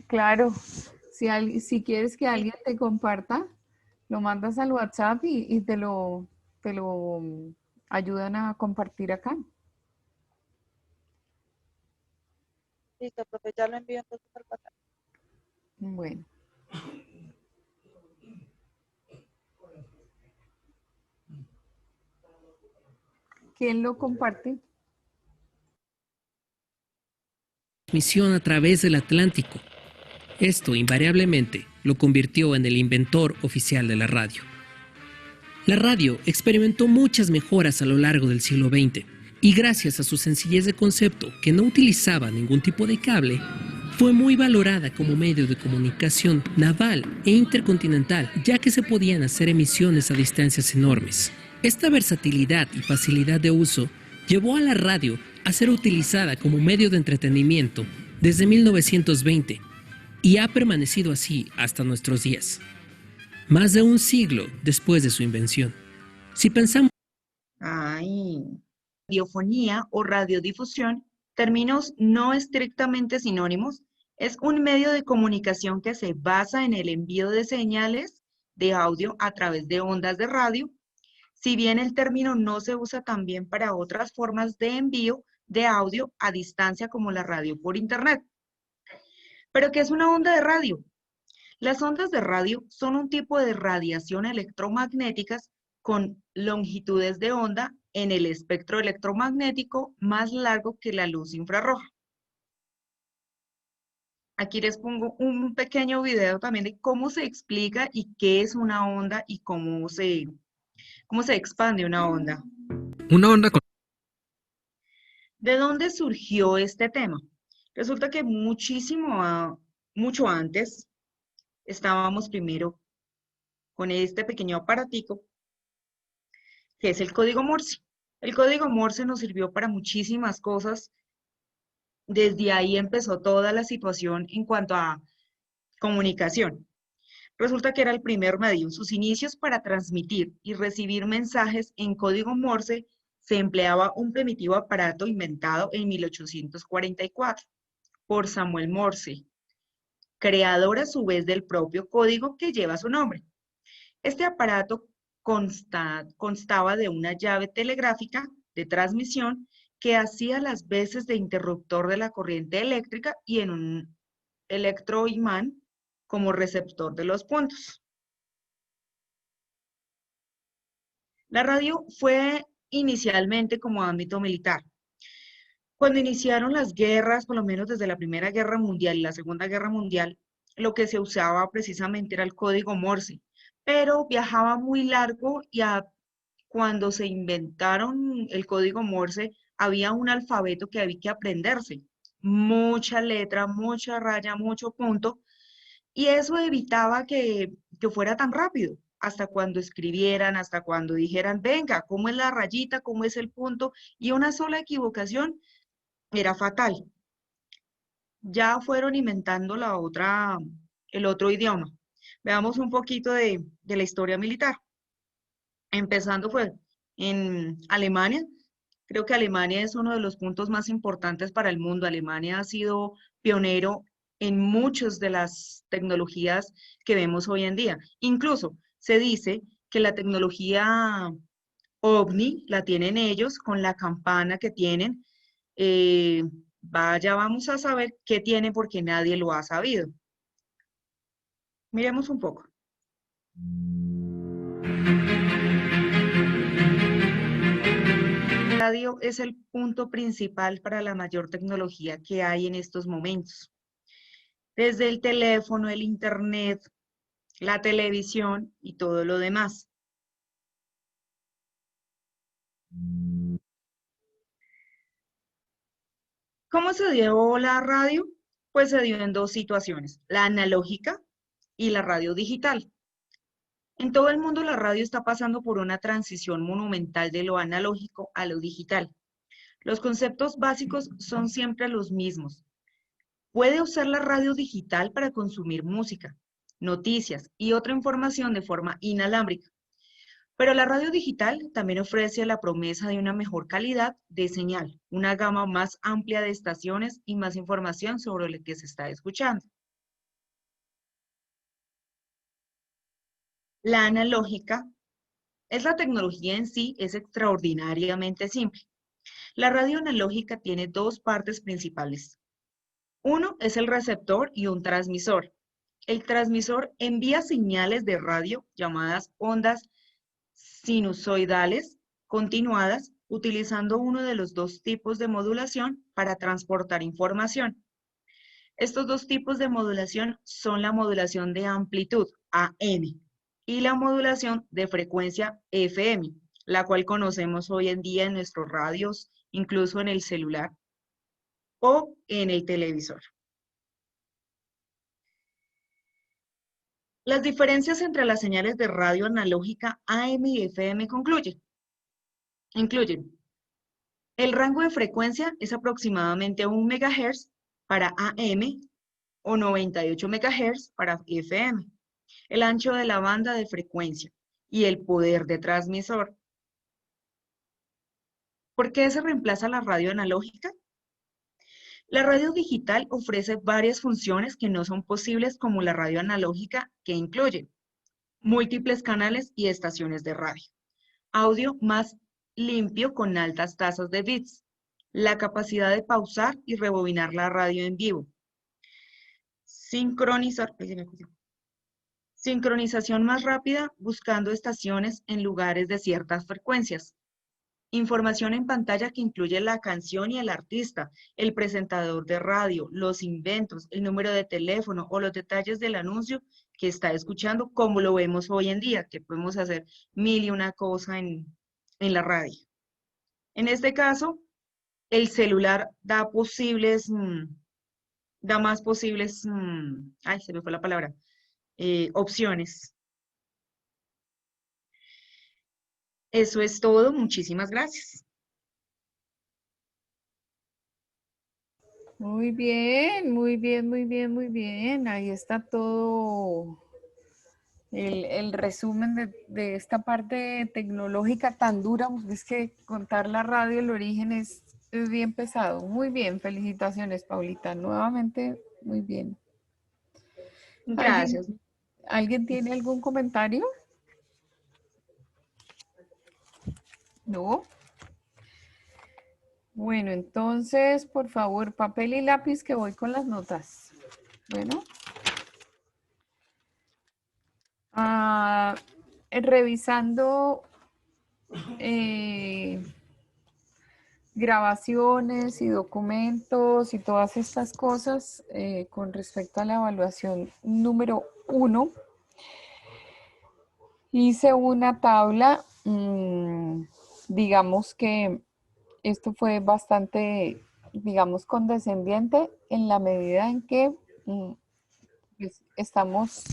Claro. Si quieres que Sí, alguien te comparta, lo mandas al WhatsApp y te lo ayudan a compartir acá. listo, profe, ya lo envío entonces al WhatsApp. Bueno. ¿Quién lo comparte? Misión a través del Atlántico. Esto invariablemente lo convirtió en el inventor oficial de la radio. La radio experimentó muchas mejoras a lo largo del siglo XX y gracias a su sencillez de concepto, que no utilizaba ningún tipo de cable, fue muy valorada como medio de comunicación naval e intercontinental, ya que se podían hacer emisiones a distancias enormes. Esta versatilidad y facilidad de uso llevó a la radio a ser utilizada como medio de entretenimiento desde 1920 y ha permanecido así hasta nuestros días, más de un siglo después de su invención. Si pensamos... Ay, radiofonía o radiodifusión, términos no estrictamente sinónimos, es un medio de comunicación que se basa en el envío de señales de audio a través de ondas de radio, si bien el término no se usa también para otras formas de envío de audio a distancia como la radio por internet. ¿Pero qué es una onda de radio? Las ondas de radio son un tipo de radiación electromagnéticas con longitudes de onda en el espectro electromagnético más largo que la luz infrarroja. Aquí les pongo un pequeño video también de cómo se explica y qué es una onda y cómo se expande una onda. Una onda con... ¿De dónde surgió este tema? Resulta que mucho antes estábamos primero con este pequeño aparatico que es el código Morse. El código Morse nos sirvió para muchísimas cosas. Desde ahí empezó toda la situación en cuanto a comunicación. Resulta que era el primer medio. En sus inicios, para transmitir y recibir mensajes en código Morse, se empleaba un primitivo aparato inventado en 1844 por Samuel Morse, creador a su vez del propio código que lleva su nombre. Este aparato constaba de una llave telegráfica de transmisión que hacía las veces de interruptor de la corriente eléctrica y en un electroimán como receptor de los puntos. La radio fue inicialmente como ámbito militar. Cuando iniciaron las guerras, por lo menos desde la Primera Guerra Mundial y la Segunda Guerra Mundial, lo que se usaba precisamente era el código Morse, pero viajaba muy largo y cuando se inventaron el código Morse, había un alfabeto que había que aprenderse. Mucha letra, mucha raya, mucho punto, y eso evitaba que fuera tan rápido, hasta cuando escribieran, hasta cuando dijeran, venga, ¿cómo es la rayita? ¿Cómo es el punto? Y una sola equivocación era fatal. Ya fueron inventando el otro idioma. Veamos un poquito de la historia militar. Empezando fue en Alemania. Creo que Alemania es uno de los puntos más importantes para el mundo. Alemania ha sido pionero en muchas de las tecnologías que vemos hoy en día. Incluso se dice que la tecnología OVNI la tienen ellos con la campana que tienen. Vaya, vamos a saber qué tiene porque nadie lo ha sabido. Miremos un poco. La radio es el punto principal para la mayor tecnología que hay en estos momentos. Desde el teléfono, el internet, la televisión y todo lo demás. ¿Cómo se dio la radio? Pues se dio en dos situaciones, la analógica y la radio digital. En todo el mundo la radio está pasando por una transición monumental de lo analógico a lo digital. Los conceptos básicos son siempre los mismos. Puede usar la radio digital para consumir música, noticias y otra información de forma inalámbrica. Pero la radio digital también ofrece la promesa de una mejor calidad de señal, una gama más amplia de estaciones y más información sobre lo que se está escuchando. La analógica es la tecnología en sí, es extraordinariamente simple. La radio analógica tiene dos partes principales. Uno es el receptor y un transmisor. El transmisor envía señales de radio llamadas ondas sinusoidales continuadas, utilizando uno de los dos tipos de modulación para transportar información. Estos dos tipos de modulación son la modulación de amplitud, AM, y la modulación de frecuencia, FM, la cual conocemos hoy en día en nuestros radios, incluso en el celular o en el televisor. Las diferencias entre las señales de radio analógica AM y FM incluyen el rango de frecuencia es aproximadamente 1 MHz para AM o 98 MHz para FM, el ancho de la banda de frecuencia y el poder de transmisor. ¿Por qué se reemplaza la radio analógica? La radio digital ofrece varias funciones que no son posibles como la radio analógica, que incluye múltiples canales y estaciones de radio, audio más limpio con altas tasas de bits, la capacidad de pausar y rebobinar la radio en vivo, sincronización más rápida buscando estaciones en lugares de ciertas frecuencias, información en pantalla que incluye la canción y el artista, el presentador de radio, los inventos, el número de teléfono o los detalles del anuncio que está escuchando, como lo vemos hoy en día, que podemos hacer mil y una cosa en la radio. En este caso, el celular da más posibles, se me fue la palabra, opciones. Eso es todo, muchísimas gracias. Muy bien, muy bien, muy bien, muy bien. Ahí está todo el resumen de esta parte tecnológica tan dura. Es que contar la radio, el origen es bien pesado. Muy bien, felicitaciones, Paulita. Nuevamente, muy bien. Gracias. ¿Alguien tiene algún comentario? ¿No? Bueno, entonces, por favor, papel y lápiz que voy con las notas. Bueno. Revisando grabaciones y documentos y todas estas cosas con respecto a la evaluación número 1, hice una tabla, digamos que esto fue bastante, digamos, condescendiente en la medida en que pues, estamos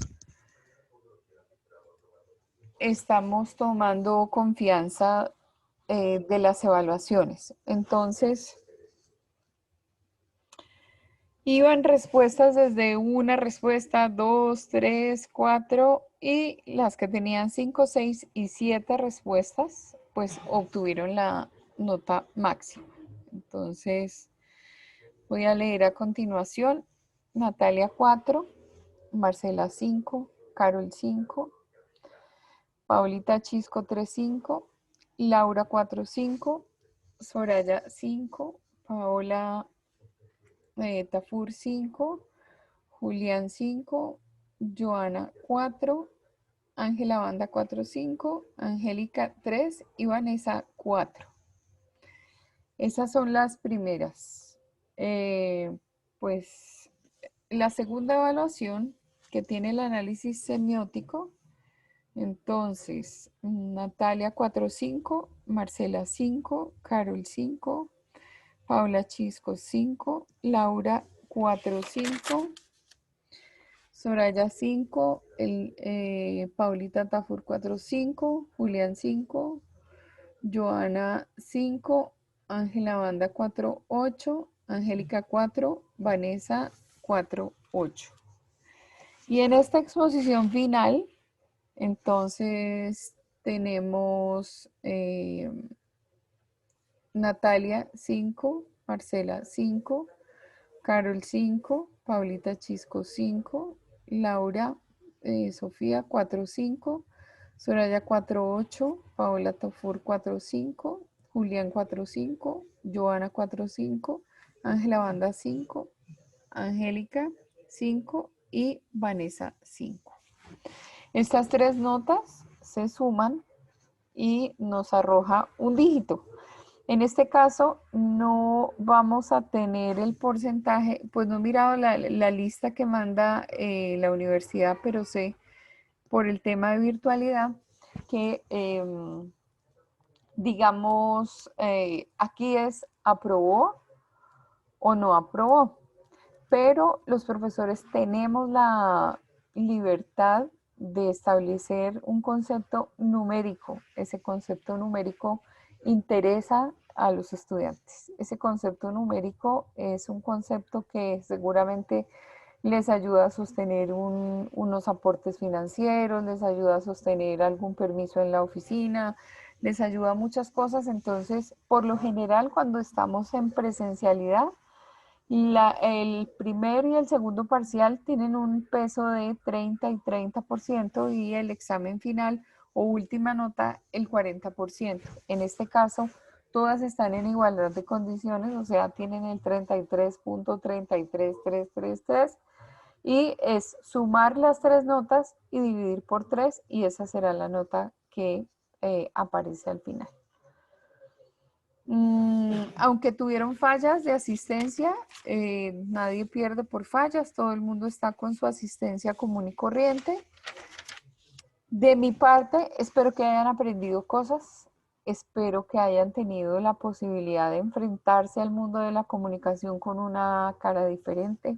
tomando confianza de las evaluaciones. Entonces, Iban respuestas desde una respuesta, 2, 3, 4 y las que tenían 5, 6 y 7 respuestas, pues obtuvieron la nota máxima. Entonces, voy a leer a continuación. Natalia 4, Marcela 5, Carol 5, Paulita Chisco 3.5, Laura 4.5, Soraya 5, Paola Tafur 5, Julián 5, Joana 4, Ángela Banda 4.5, Angélica 3 y Vanessa 4. Esas son las primeras. Pues la segunda evaluación que tiene el análisis semiótico. Entonces, Natalia 4.5, Marcela 5, Carol 5, Paula Chisco 5, Laura 4.5, Soraya 5, Paulita Tafur 4.5, Julián 5, Joana 5, Ángela Banda 4.8, Angélica 4, Vanessa 4.8. Y en esta exposición final, entonces tenemos Natalia 5, Marcela 5, Carol 5, Paulita Chisco 5, Laura Sofía 4.5, Soraya 4.8, Paola Tafur 4.5, Julián 4.5, Joana 4.5, Ángela Banda 5, Angélica 5 y Vanessa 5. Estas tres notas se suman y nos arroja un dígito. En este caso no vamos a tener el porcentaje, pues no he mirado la lista que manda la universidad, pero sé por el tema de virtualidad que digamos aquí es aprobó o no aprobó, pero los profesores tenemos la libertad de establecer un concepto numérico. Ese concepto numérico interesa a los estudiantes. Ese concepto numérico es un concepto que seguramente les ayuda a sostener unos aportes financieros, les ayuda a sostener algún permiso en la oficina, les ayuda a muchas cosas. Entonces, por lo general, cuando estamos en presencialidad, el primer y el segundo parcial tienen un peso de 30 y 30% y el examen final o última nota el 40%. En este caso, todas están en igualdad de condiciones, o sea, tienen el 33.33333 y es sumar las tres notas y dividir por 3 y esa será la nota que aparece al final. Aunque tuvieron fallas de asistencia, nadie pierde por fallas, todo el mundo está con su asistencia común y corriente. De mi parte, espero que hayan aprendido cosas, espero que hayan tenido la posibilidad de enfrentarse al mundo de la comunicación con una cara diferente,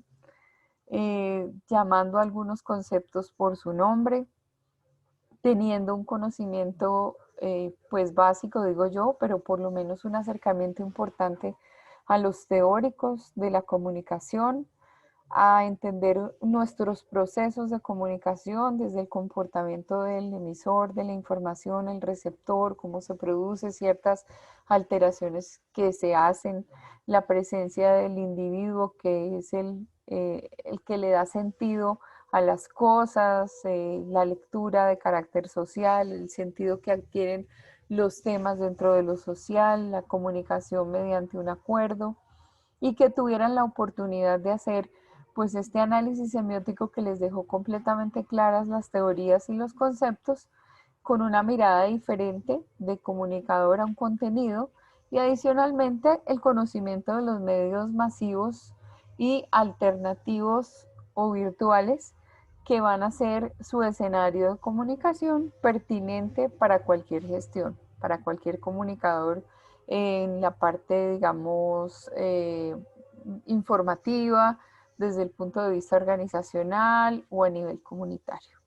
llamando algunos conceptos por su nombre, teniendo un conocimiento pues básico, digo yo, pero por lo menos un acercamiento importante a los teóricos de la comunicación, a entender nuestros procesos de comunicación desde el comportamiento del emisor de la información, el receptor, cómo se produce ciertas alteraciones que se hacen, la presencia del individuo que es el que le da sentido a las cosas, la lectura de carácter social, el sentido que adquieren los temas dentro de lo social, la comunicación mediante un acuerdo y que tuvieran la oportunidad de hacer pues este análisis semiótico que les dejó completamente claras las teorías y los conceptos con una mirada diferente de comunicador a un contenido y adicionalmente el conocimiento de los medios masivos y alternativos o virtuales que van a ser su escenario de comunicación pertinente para cualquier gestión, para cualquier comunicador en la parte, digamos, informativa, desde el punto de vista organizacional o a nivel comunitario.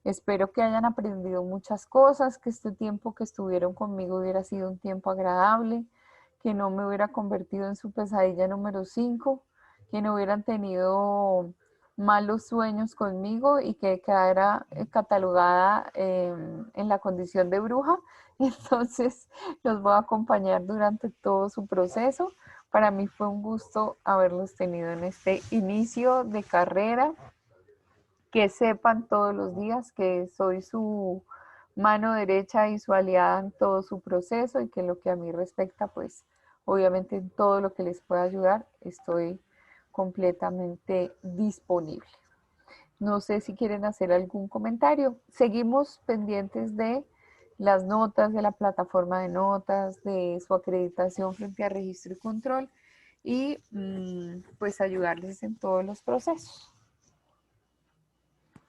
Espero que hayan aprendido muchas cosas, que este tiempo que estuvieron conmigo hubiera sido un tiempo agradable, que no me hubiera convertido en su pesadilla número 5 que no hubieran tenido malos sueños conmigo y que quedara catalogada en la condición de bruja. Entonces los voy a acompañar durante todo su proceso. Para mí fue un gusto haberlos tenido en este inicio de carrera. Que sepan todos los días que soy su mano derecha y su aliada en todo su proceso y que en lo que a mí respecta, pues obviamente en todo lo que les pueda ayudar, estoy completamente disponible. No sé si quieren hacer algún comentario. Seguimos pendientes de las notas, de la plataforma de notas, de su acreditación frente a registro y control y pues ayudarles en todos los procesos.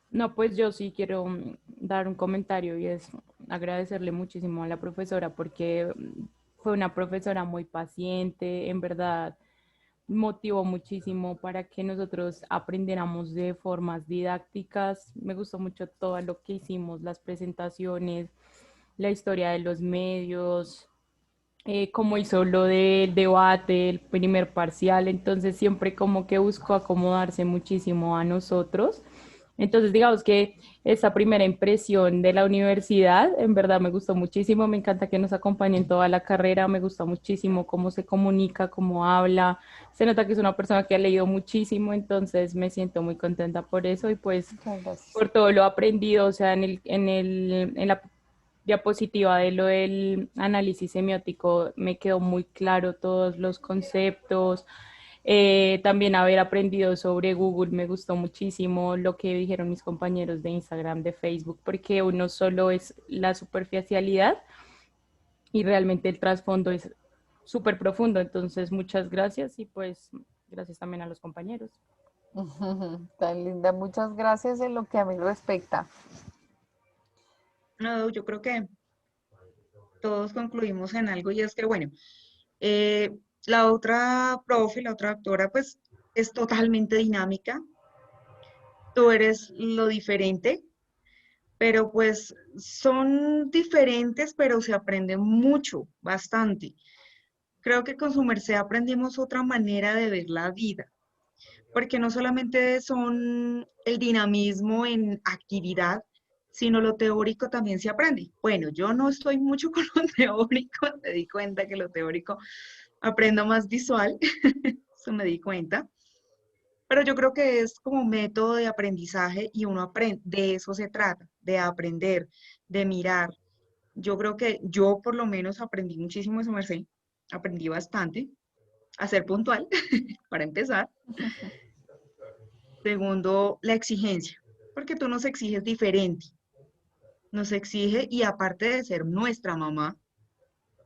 No, pues yo sí quiero dar un comentario y es agradecerle muchísimo a la profesora porque fue una profesora muy paciente, en verdad motivó muchísimo para que nosotros aprendiéramos de formas didácticas. Me gustó mucho todo lo que hicimos, las presentaciones, la historia de los medios, cómo hizo lo del debate, el primer parcial, entonces siempre como que buscó acomodarse muchísimo a nosotros. Entonces, digamos que esa primera impresión de la universidad, en verdad me gustó muchísimo, me encanta que nos acompañe en toda la carrera, me gusta muchísimo cómo se comunica, cómo habla, se nota que es una persona que ha leído muchísimo, entonces me siento muy contenta por eso y pues por todo lo aprendido, o sea, en la diapositiva de lo del análisis semiótico me quedó muy claro todos los conceptos. También haber aprendido sobre Google me gustó muchísimo lo que dijeron mis compañeros de Instagram, de Facebook, porque uno solo es la superficialidad y realmente el trasfondo es súper profundo. Entonces, muchas gracias y pues gracias también a los compañeros. Tan linda, muchas gracias en lo que a mí respecta. No, yo creo que todos concluimos en algo y es que, bueno, la otra profe, la otra doctora, pues es totalmente dinámica. Tú eres lo diferente, pero pues son diferentes, pero se aprende mucho, bastante. Creo que con su merced aprendimos otra manera de ver la vida, porque no solamente son el dinamismo en actividad, sino lo teórico también se aprende. Bueno, yo no estoy mucho con lo teórico, me di cuenta que lo teórico aprendo más visual, eso me di cuenta, pero yo creo que es como método de aprendizaje y uno aprende, de eso se trata, de aprender, de mirar. Yo creo que yo por lo menos aprendí muchísimo de su merced, aprendí bastante a ser puntual, para empezar. Segundo, la exigencia, porque tú nos exiges diferente, nos exige y aparte de ser nuestra mamá,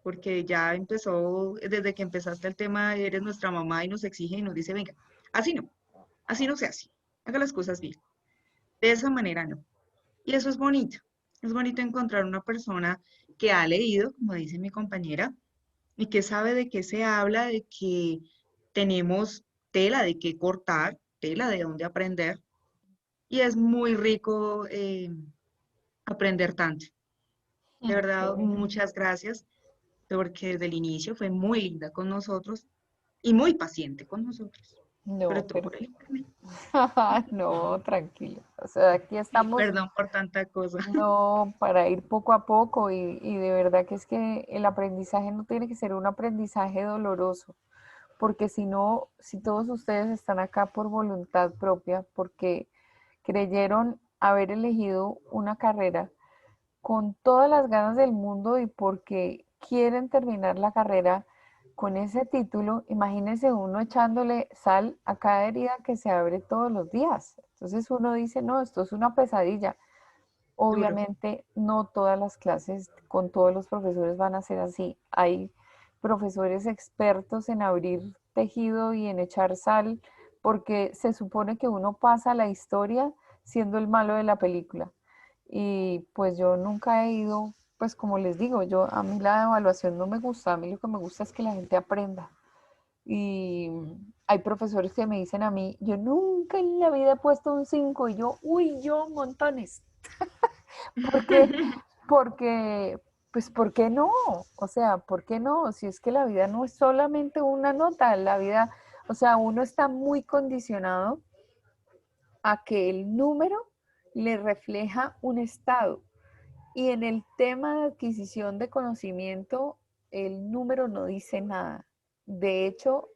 porque ya empezó, desde que empezaste el tema, eres nuestra mamá y nos exige y nos dice, venga, así no se hace, haga las cosas bien, de esa manera no. Y eso es bonito encontrar una persona que ha leído, como dice mi compañera, y que sabe de qué se habla, de que tenemos tela de qué cortar, tela de dónde aprender, y es muy rico aprender tanto. De verdad, muchas gracias, porque desde el inicio fue muy linda con nosotros y muy paciente con nosotros. No, Sobre todo pero por el internet. no, tranquilo. O sea, aquí estamos, Perdón por tanta cosa. no, para ir poco a poco y de verdad que es que el aprendizaje no tiene que ser un aprendizaje doloroso, porque si no, si todos ustedes están acá por voluntad propia, porque creyeron haber elegido una carrera con todas las ganas del mundo y porque quieren terminar la carrera con ese título, imagínense uno echándole sal a cada herida que se abre todos los días. Entonces uno dice, no, esto es una pesadilla. Duro. Obviamente no todas las clases con todos los profesores van a ser así. Hay profesores expertos en abrir tejido y en echar sal, porque se supone que uno pasa la historia siendo el malo de la película. Y pues yo nunca he ido, pues como les digo, yo a mí la evaluación no me gusta, a mí lo que me gusta es que la gente aprenda. Y hay profesores que me dicen a mí, yo nunca en la vida he puesto un 5 y yo, uy, yo montones. Porque, pues, ¿por qué no? O sea, ¿por qué no? Si es que la vida no es solamente una nota, la vida, O sea, uno está muy condicionado a que el número le refleja un estado. Y en el tema de adquisición de conocimiento, el número no dice nada. De hecho,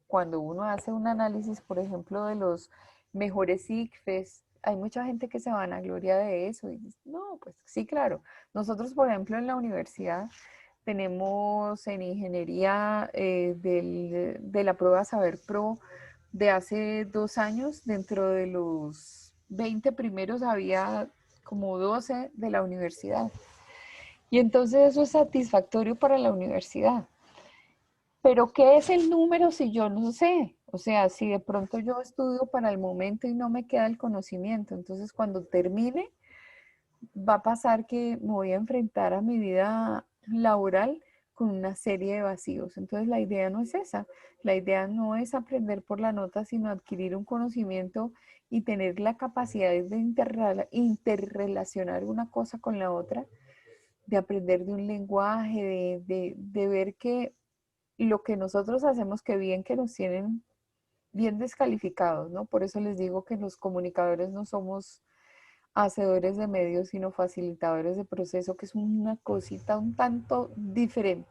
cuando uno hace un análisis, por ejemplo, de los mejores ICFES, hay mucha gente que se vanagloria de eso y dice, no, pues sí, claro. Nosotros, por ejemplo, en la universidad tenemos en ingeniería de la prueba Saber Pro de hace 2 años, dentro de los 20 primeros había como 12 de la universidad. Y entonces eso es satisfactorio para la universidad. Pero ¿qué es el número si yo no sé? O sea, si de pronto yo estudio para el momento y no me queda el conocimiento, entonces cuando termine va a pasar que me voy a enfrentar a mi vida laboral con una serie de vacíos. Entonces la idea no es esa. La idea no es aprender por la nota, sino adquirir un conocimiento y tener la capacidad de interrelacionar una cosa con la otra, de aprender de un lenguaje, de ver que lo que nosotros hacemos, que bien que nos tienen bien descalificados, ¿no? Por eso les digo que los comunicadores no somos hacedores de medios, sino facilitadores de proceso, que es una cosita un tanto diferente.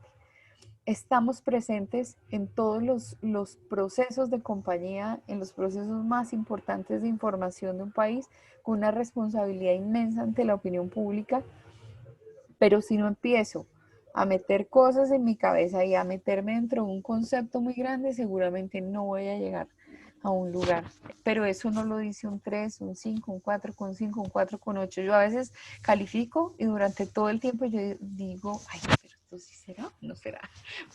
Estamos presentes en todos los procesos de compañía, en los procesos más importantes de información de un país, con una responsabilidad inmensa ante la opinión pública, pero si no empiezo a meter cosas en mi cabeza y a meterme dentro de un concepto muy grande, seguramente no voy a llegar a un lugar. Pero eso no lo dice un 3, un 5, un 4,5, un 4,8. Yo a veces califico y durante todo el tiempo yo digo, ay, pero esto sí será, no será.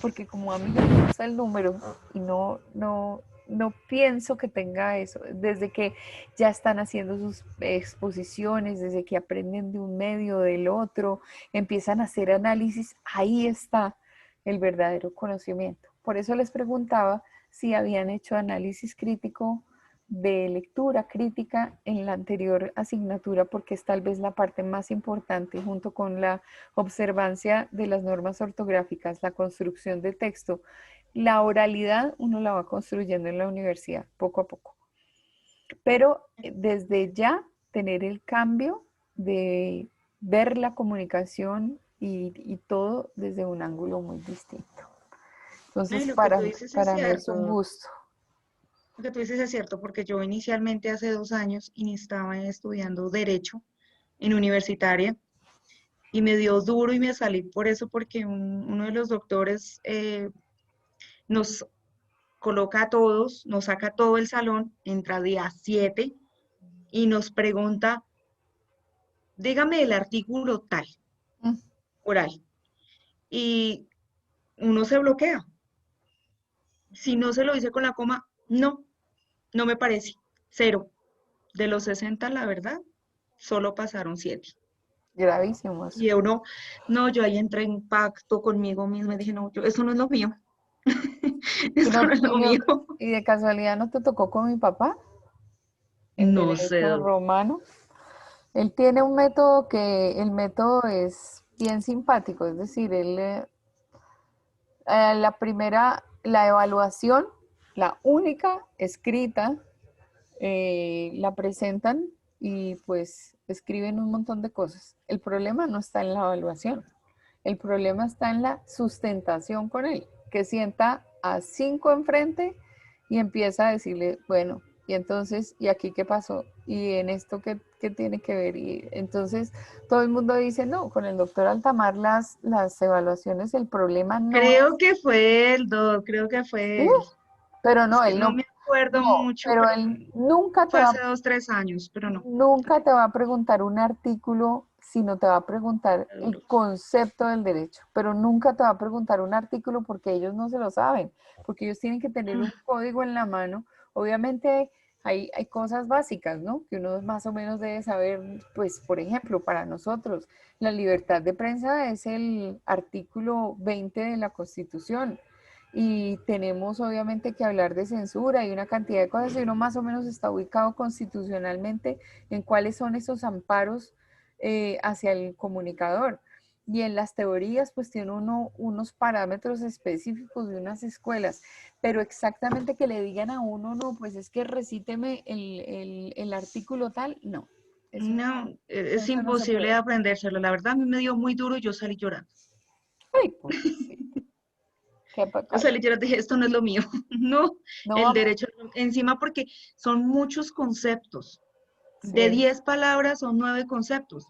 Porque como a mí me gusta el número y no pienso que tenga eso. Desde que ya están haciendo sus exposiciones, desde que aprenden de un medio, del otro, empiezan a hacer análisis, ahí está el verdadero conocimiento. Por eso les preguntaba si habían hecho análisis crítico de lectura crítica en la anterior asignatura, porque es tal vez la parte más importante, junto con la observancia de las normas ortográficas, la construcción de texto. La oralidad uno la va construyendo en la universidad, poco a poco. Pero desde ya tener el cambio de ver la comunicación y todo desde un ángulo muy distinto. Entonces, Lo que para tú dices es mí es un cierto. gusto. Lo que tú dices es cierto, porque yo inicialmente hace 2 años estaba estudiando Derecho en universitaria y me dio duro y me salí por eso, porque uno de los doctores nos coloca a todos, nos saca todo el salón, entra día 7 y nos pregunta, dígame el artículo tal, oral. Y uno se bloquea. Si no se lo dice con la coma, no me parece. 0. De los 60, la verdad, solo pasaron 7. Gravísimos. Y uno, no, yo ahí entré en pacto conmigo misma y dije, no, eso no es lo mío. Eso no es lo mío. ¿Y de casualidad no te tocó con mi papá? En No derecho sé. romano. Él tiene un método que el método es bien simpático, es decir, él la evaluación, la única escrita, la presentan y pues escriben un montón de cosas. El problema no está en la evaluación, el problema está en la sustentación con él, que sienta a 5 enfrente y empieza a decirle, bueno, y entonces, ¿y aquí qué pasó? ¿Y en esto qué tiene que ver? Y entonces todo el mundo dice, no, con el doctor Altamar las evaluaciones, el problema no Creo que fue él, creo que fue él. pero no, Es que él no no, me acuerdo mucho, pero pero él nunca te fue va, hace 2, 3 años, pero no. nunca te va a preguntar un artículo, sino te va a preguntar el concepto del derecho, pero nunca te va a preguntar un artículo porque ellos no se lo saben, porque ellos tienen que tener un código en la mano. Obviamente hay cosas básicas, ¿no? Que uno más o menos debe saber, pues, por ejemplo, para nosotros, la libertad de prensa es el artículo 20 de la Constitución. Y tenemos obviamente que hablar de censura y una cantidad de cosas, y uno más o menos está ubicado constitucionalmente en cuáles son esos amparos hacia el comunicador. Y en las teorías, pues tiene unos parámetros específicos de unas escuelas, pero exactamente que le digan a uno, no, pues es que recíteme el artículo tal, no. Eso No, es eso no se imposible puede. aprendérselo. La verdad, a mí me dio muy duro y yo salí llorando. Ay, pobrecita, qué Yo pecado. salí llorando y dije, esto no es lo mío. No, No, el derecho, encima porque son muchos conceptos. De sí, 10 palabras son 9 conceptos,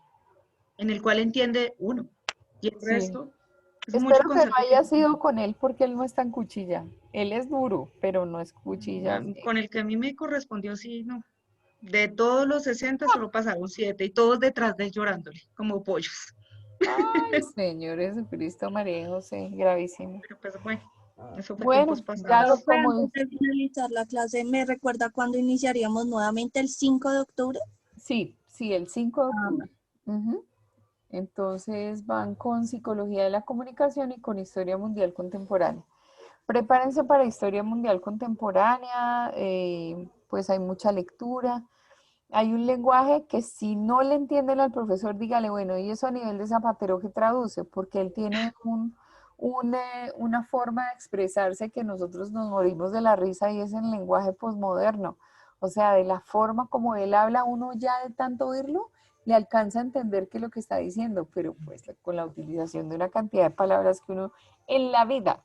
en el cual entiende uno. Y el sí. resto es mucho Espero que no concepto haya sido con él porque él no es tan cuchilla. Él es duro, pero no es cuchilla. con el que a mí me correspondió, sí, no. De todos los 60 solo pasaron 7 y todos detrás de él llorándole, como pollos. Ay, Señor Jesucristo, María y José, gravísimo. Pero pues bueno, eso fue tiempos Bueno, ya pasados. lo Profe, como antes de finalizar la clase, ¿me recuerda cuándo iniciaríamos nuevamente el 5 de octubre? sí, sí, el 5 de Ah, octubre. Ujú. Entonces van con Psicología de la Comunicación y con Historia Mundial Contemporánea. Prepárense para Historia Mundial Contemporánea, pues hay mucha lectura. Hay un lenguaje que si no le entienden al profesor, dígale, bueno, y eso a nivel de Zapatero que traduce, porque él tiene una forma de expresarse que nosotros nos morimos de la risa y es el lenguaje posmoderno. O sea, de la forma como él habla, uno ya de tanto oírlo, le alcanza a entender qué es lo que está diciendo, pero pues con la utilización de una cantidad de palabras que uno en la vida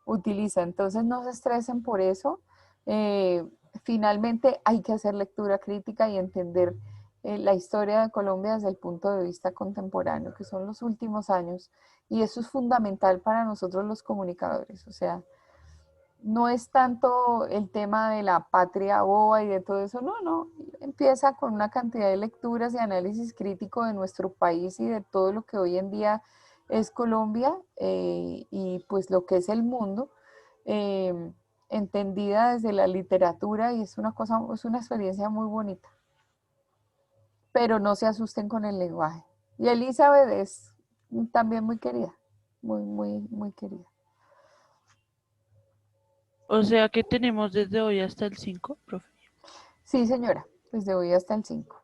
utiliza. Entonces no se estresen por eso. Eh, Finalmente hay que hacer lectura crítica y entender la historia de Colombia desde el punto de vista contemporáneo, que son los últimos años, y eso es fundamental para nosotros los comunicadores. O sea, no es tanto el tema de la patria boba y de todo eso, no, no, empieza con una cantidad de lecturas y análisis crítico de nuestro país y de todo lo que hoy en día es Colombia y pues lo que es el mundo, eh, entendida desde la literatura y es una cosa, es una experiencia muy bonita, pero no se asusten con el lenguaje. Y Elizabeth es también muy querida, muy, muy, muy querida. O sea que tenemos desde hoy hasta el 5, profe. Sí, señora, desde hoy hasta el 5.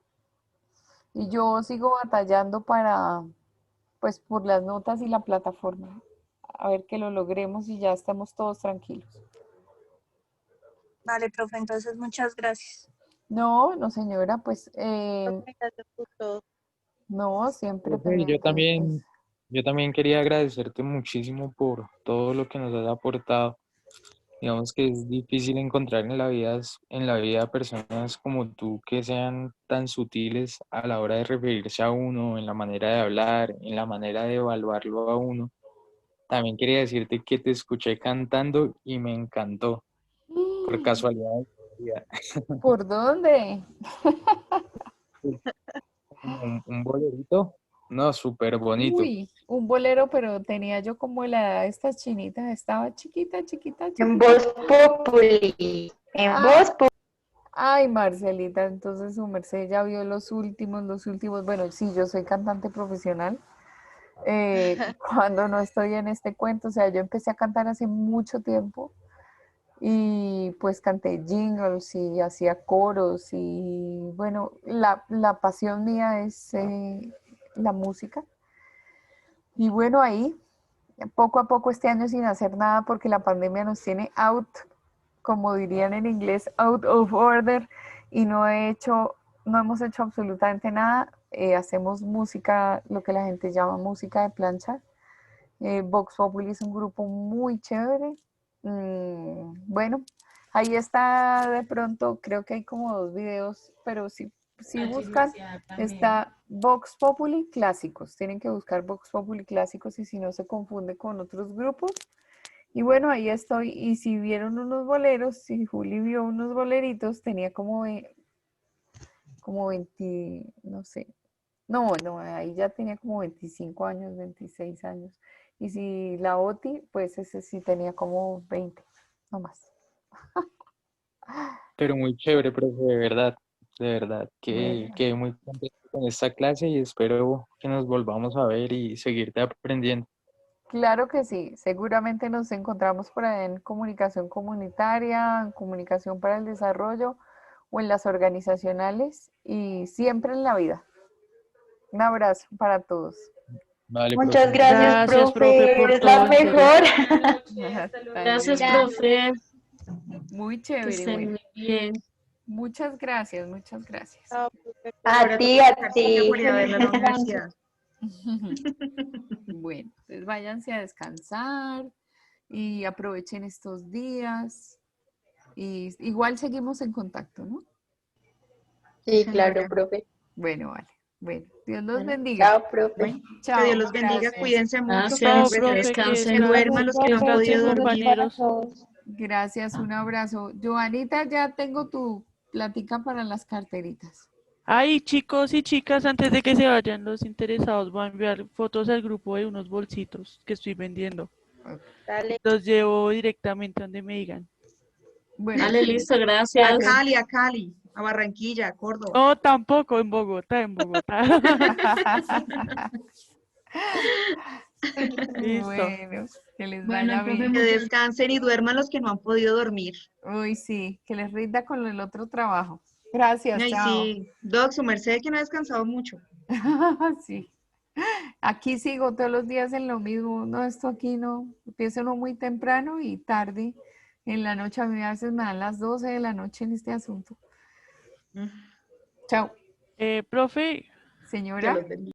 Y yo sigo batallando para, pues, por las notas y la plataforma. A ver que lo logremos y ya estemos todos tranquilos. vale, profe, entonces muchas gracias. No, no, señora, pues, Profe, gracias por todo. no, siempre Profe, pendiente, pues. yo también quería agradecerte muchísimo por todo lo que nos has aportado. Digamos que es difícil encontrar en la vida personas como tú que sean tan sutiles a la hora de referirse a uno, en la manera de hablar, en la manera de evaluarlo a uno. También quería decirte que te escuché cantando y me encantó, por casualidad de la vida. ¿Por dónde? Un bolerito, no, súper bonito. Uy, un bolero, pero tenía yo como la edad de estas chinitas, estaba chiquita, chiquita, En chiquita. voz populi, en Ah, voz populi. ay, Marcelita, entonces su merced ya vio los últimos. Bueno, sí, yo soy cantante profesional. Cuando no estoy en este cuento, o sea, yo empecé a cantar hace mucho tiempo y pues canté jingles y hacía coros y bueno, la pasión mía es la música. Y bueno, ahí, poco a poco este año sin hacer nada porque la pandemia nos tiene out, como dirían en inglés, out of order y no hemos hecho absolutamente nada. Hacemos música, lo que la gente llama música de plancha. Vox Populi es un grupo muy chévere. Bueno, ahí está de pronto, creo que hay como 2 videos, pero si buscan, está Vox Populi Clásicos. Tienen que buscar Vox Populi Clásicos y si no se confunde con otros grupos. Y bueno, ahí estoy. Y si vieron unos boleros, si Juli vio unos boleritos, tenía como 20, no sé. No, no, ahí ya tenía como 25 años, 26 años. Y si la OTI, pues ese sí tenía como 20, no más. Pero muy chévere, profe, de verdad, que Bueno, quedé muy contento con esta clase y espero que nos volvamos a ver y seguirte aprendiendo. claro que sí. Seguramente nos encontramos por ahí en comunicación comunitaria, en comunicación para el desarrollo o en las organizacionales y siempre en la vida. Un abrazo para todos. Vale, Muchas profe. gracias, Gracias, profe, profe. por Eres la todo, en serio. mejor. Gracias, Tan linda. profe. Muy Que chévere, estén bueno. muy bien. Muchas gracias, muchas gracias. Chao, profe. A ti, a García, ti. por ir a verla a la Feliz descanso. universidad. Bueno, entonces váyanse a descansar y aprovechen estos días. Y igual seguimos en contacto, ¿no? Sí, claro, Señora. profe. Bueno, vale. Bueno, Dios los Bueno, bendiga. chao, profe. Bueno, que Chao, Dios los bendiga, gracias. cuídense mucho, Chao, Gracias. respeten, profe, que Descansen. que duerman los que no han descansen, podido Besitos dormir. para compañeros. todos. Gracias, un abrazo. Joanita, ya tengo tu plática para las carteritas. Ay, chicos y chicas, antes de que se vayan los interesados, voy a enviar fotos al grupo de unos bolsitos que estoy vendiendo. Dale. Los llevo directamente donde me digan. Bueno, Dale, listo, A gracias. Cali, a Barranquilla, a Córdoba. Oh, tampoco, en Bogotá, en Bogotá. Listo. Bueno, que les Bueno, vaya profe, bien. Que muchas descansen y duerman los que no han podido dormir. Uy, sí, que les rinda con el otro trabajo. Gracias, Ay, chao. sí, Doc, su merced que no ha descansado mucho. Sí. Aquí sigo todos los días en lo mismo. No, esto aquí no. Empiezo no muy temprano y tarde. En la noche a mí a veces me dan las 12 de la noche en este asunto. Chao. Profe, Dios Señora. los bendiga.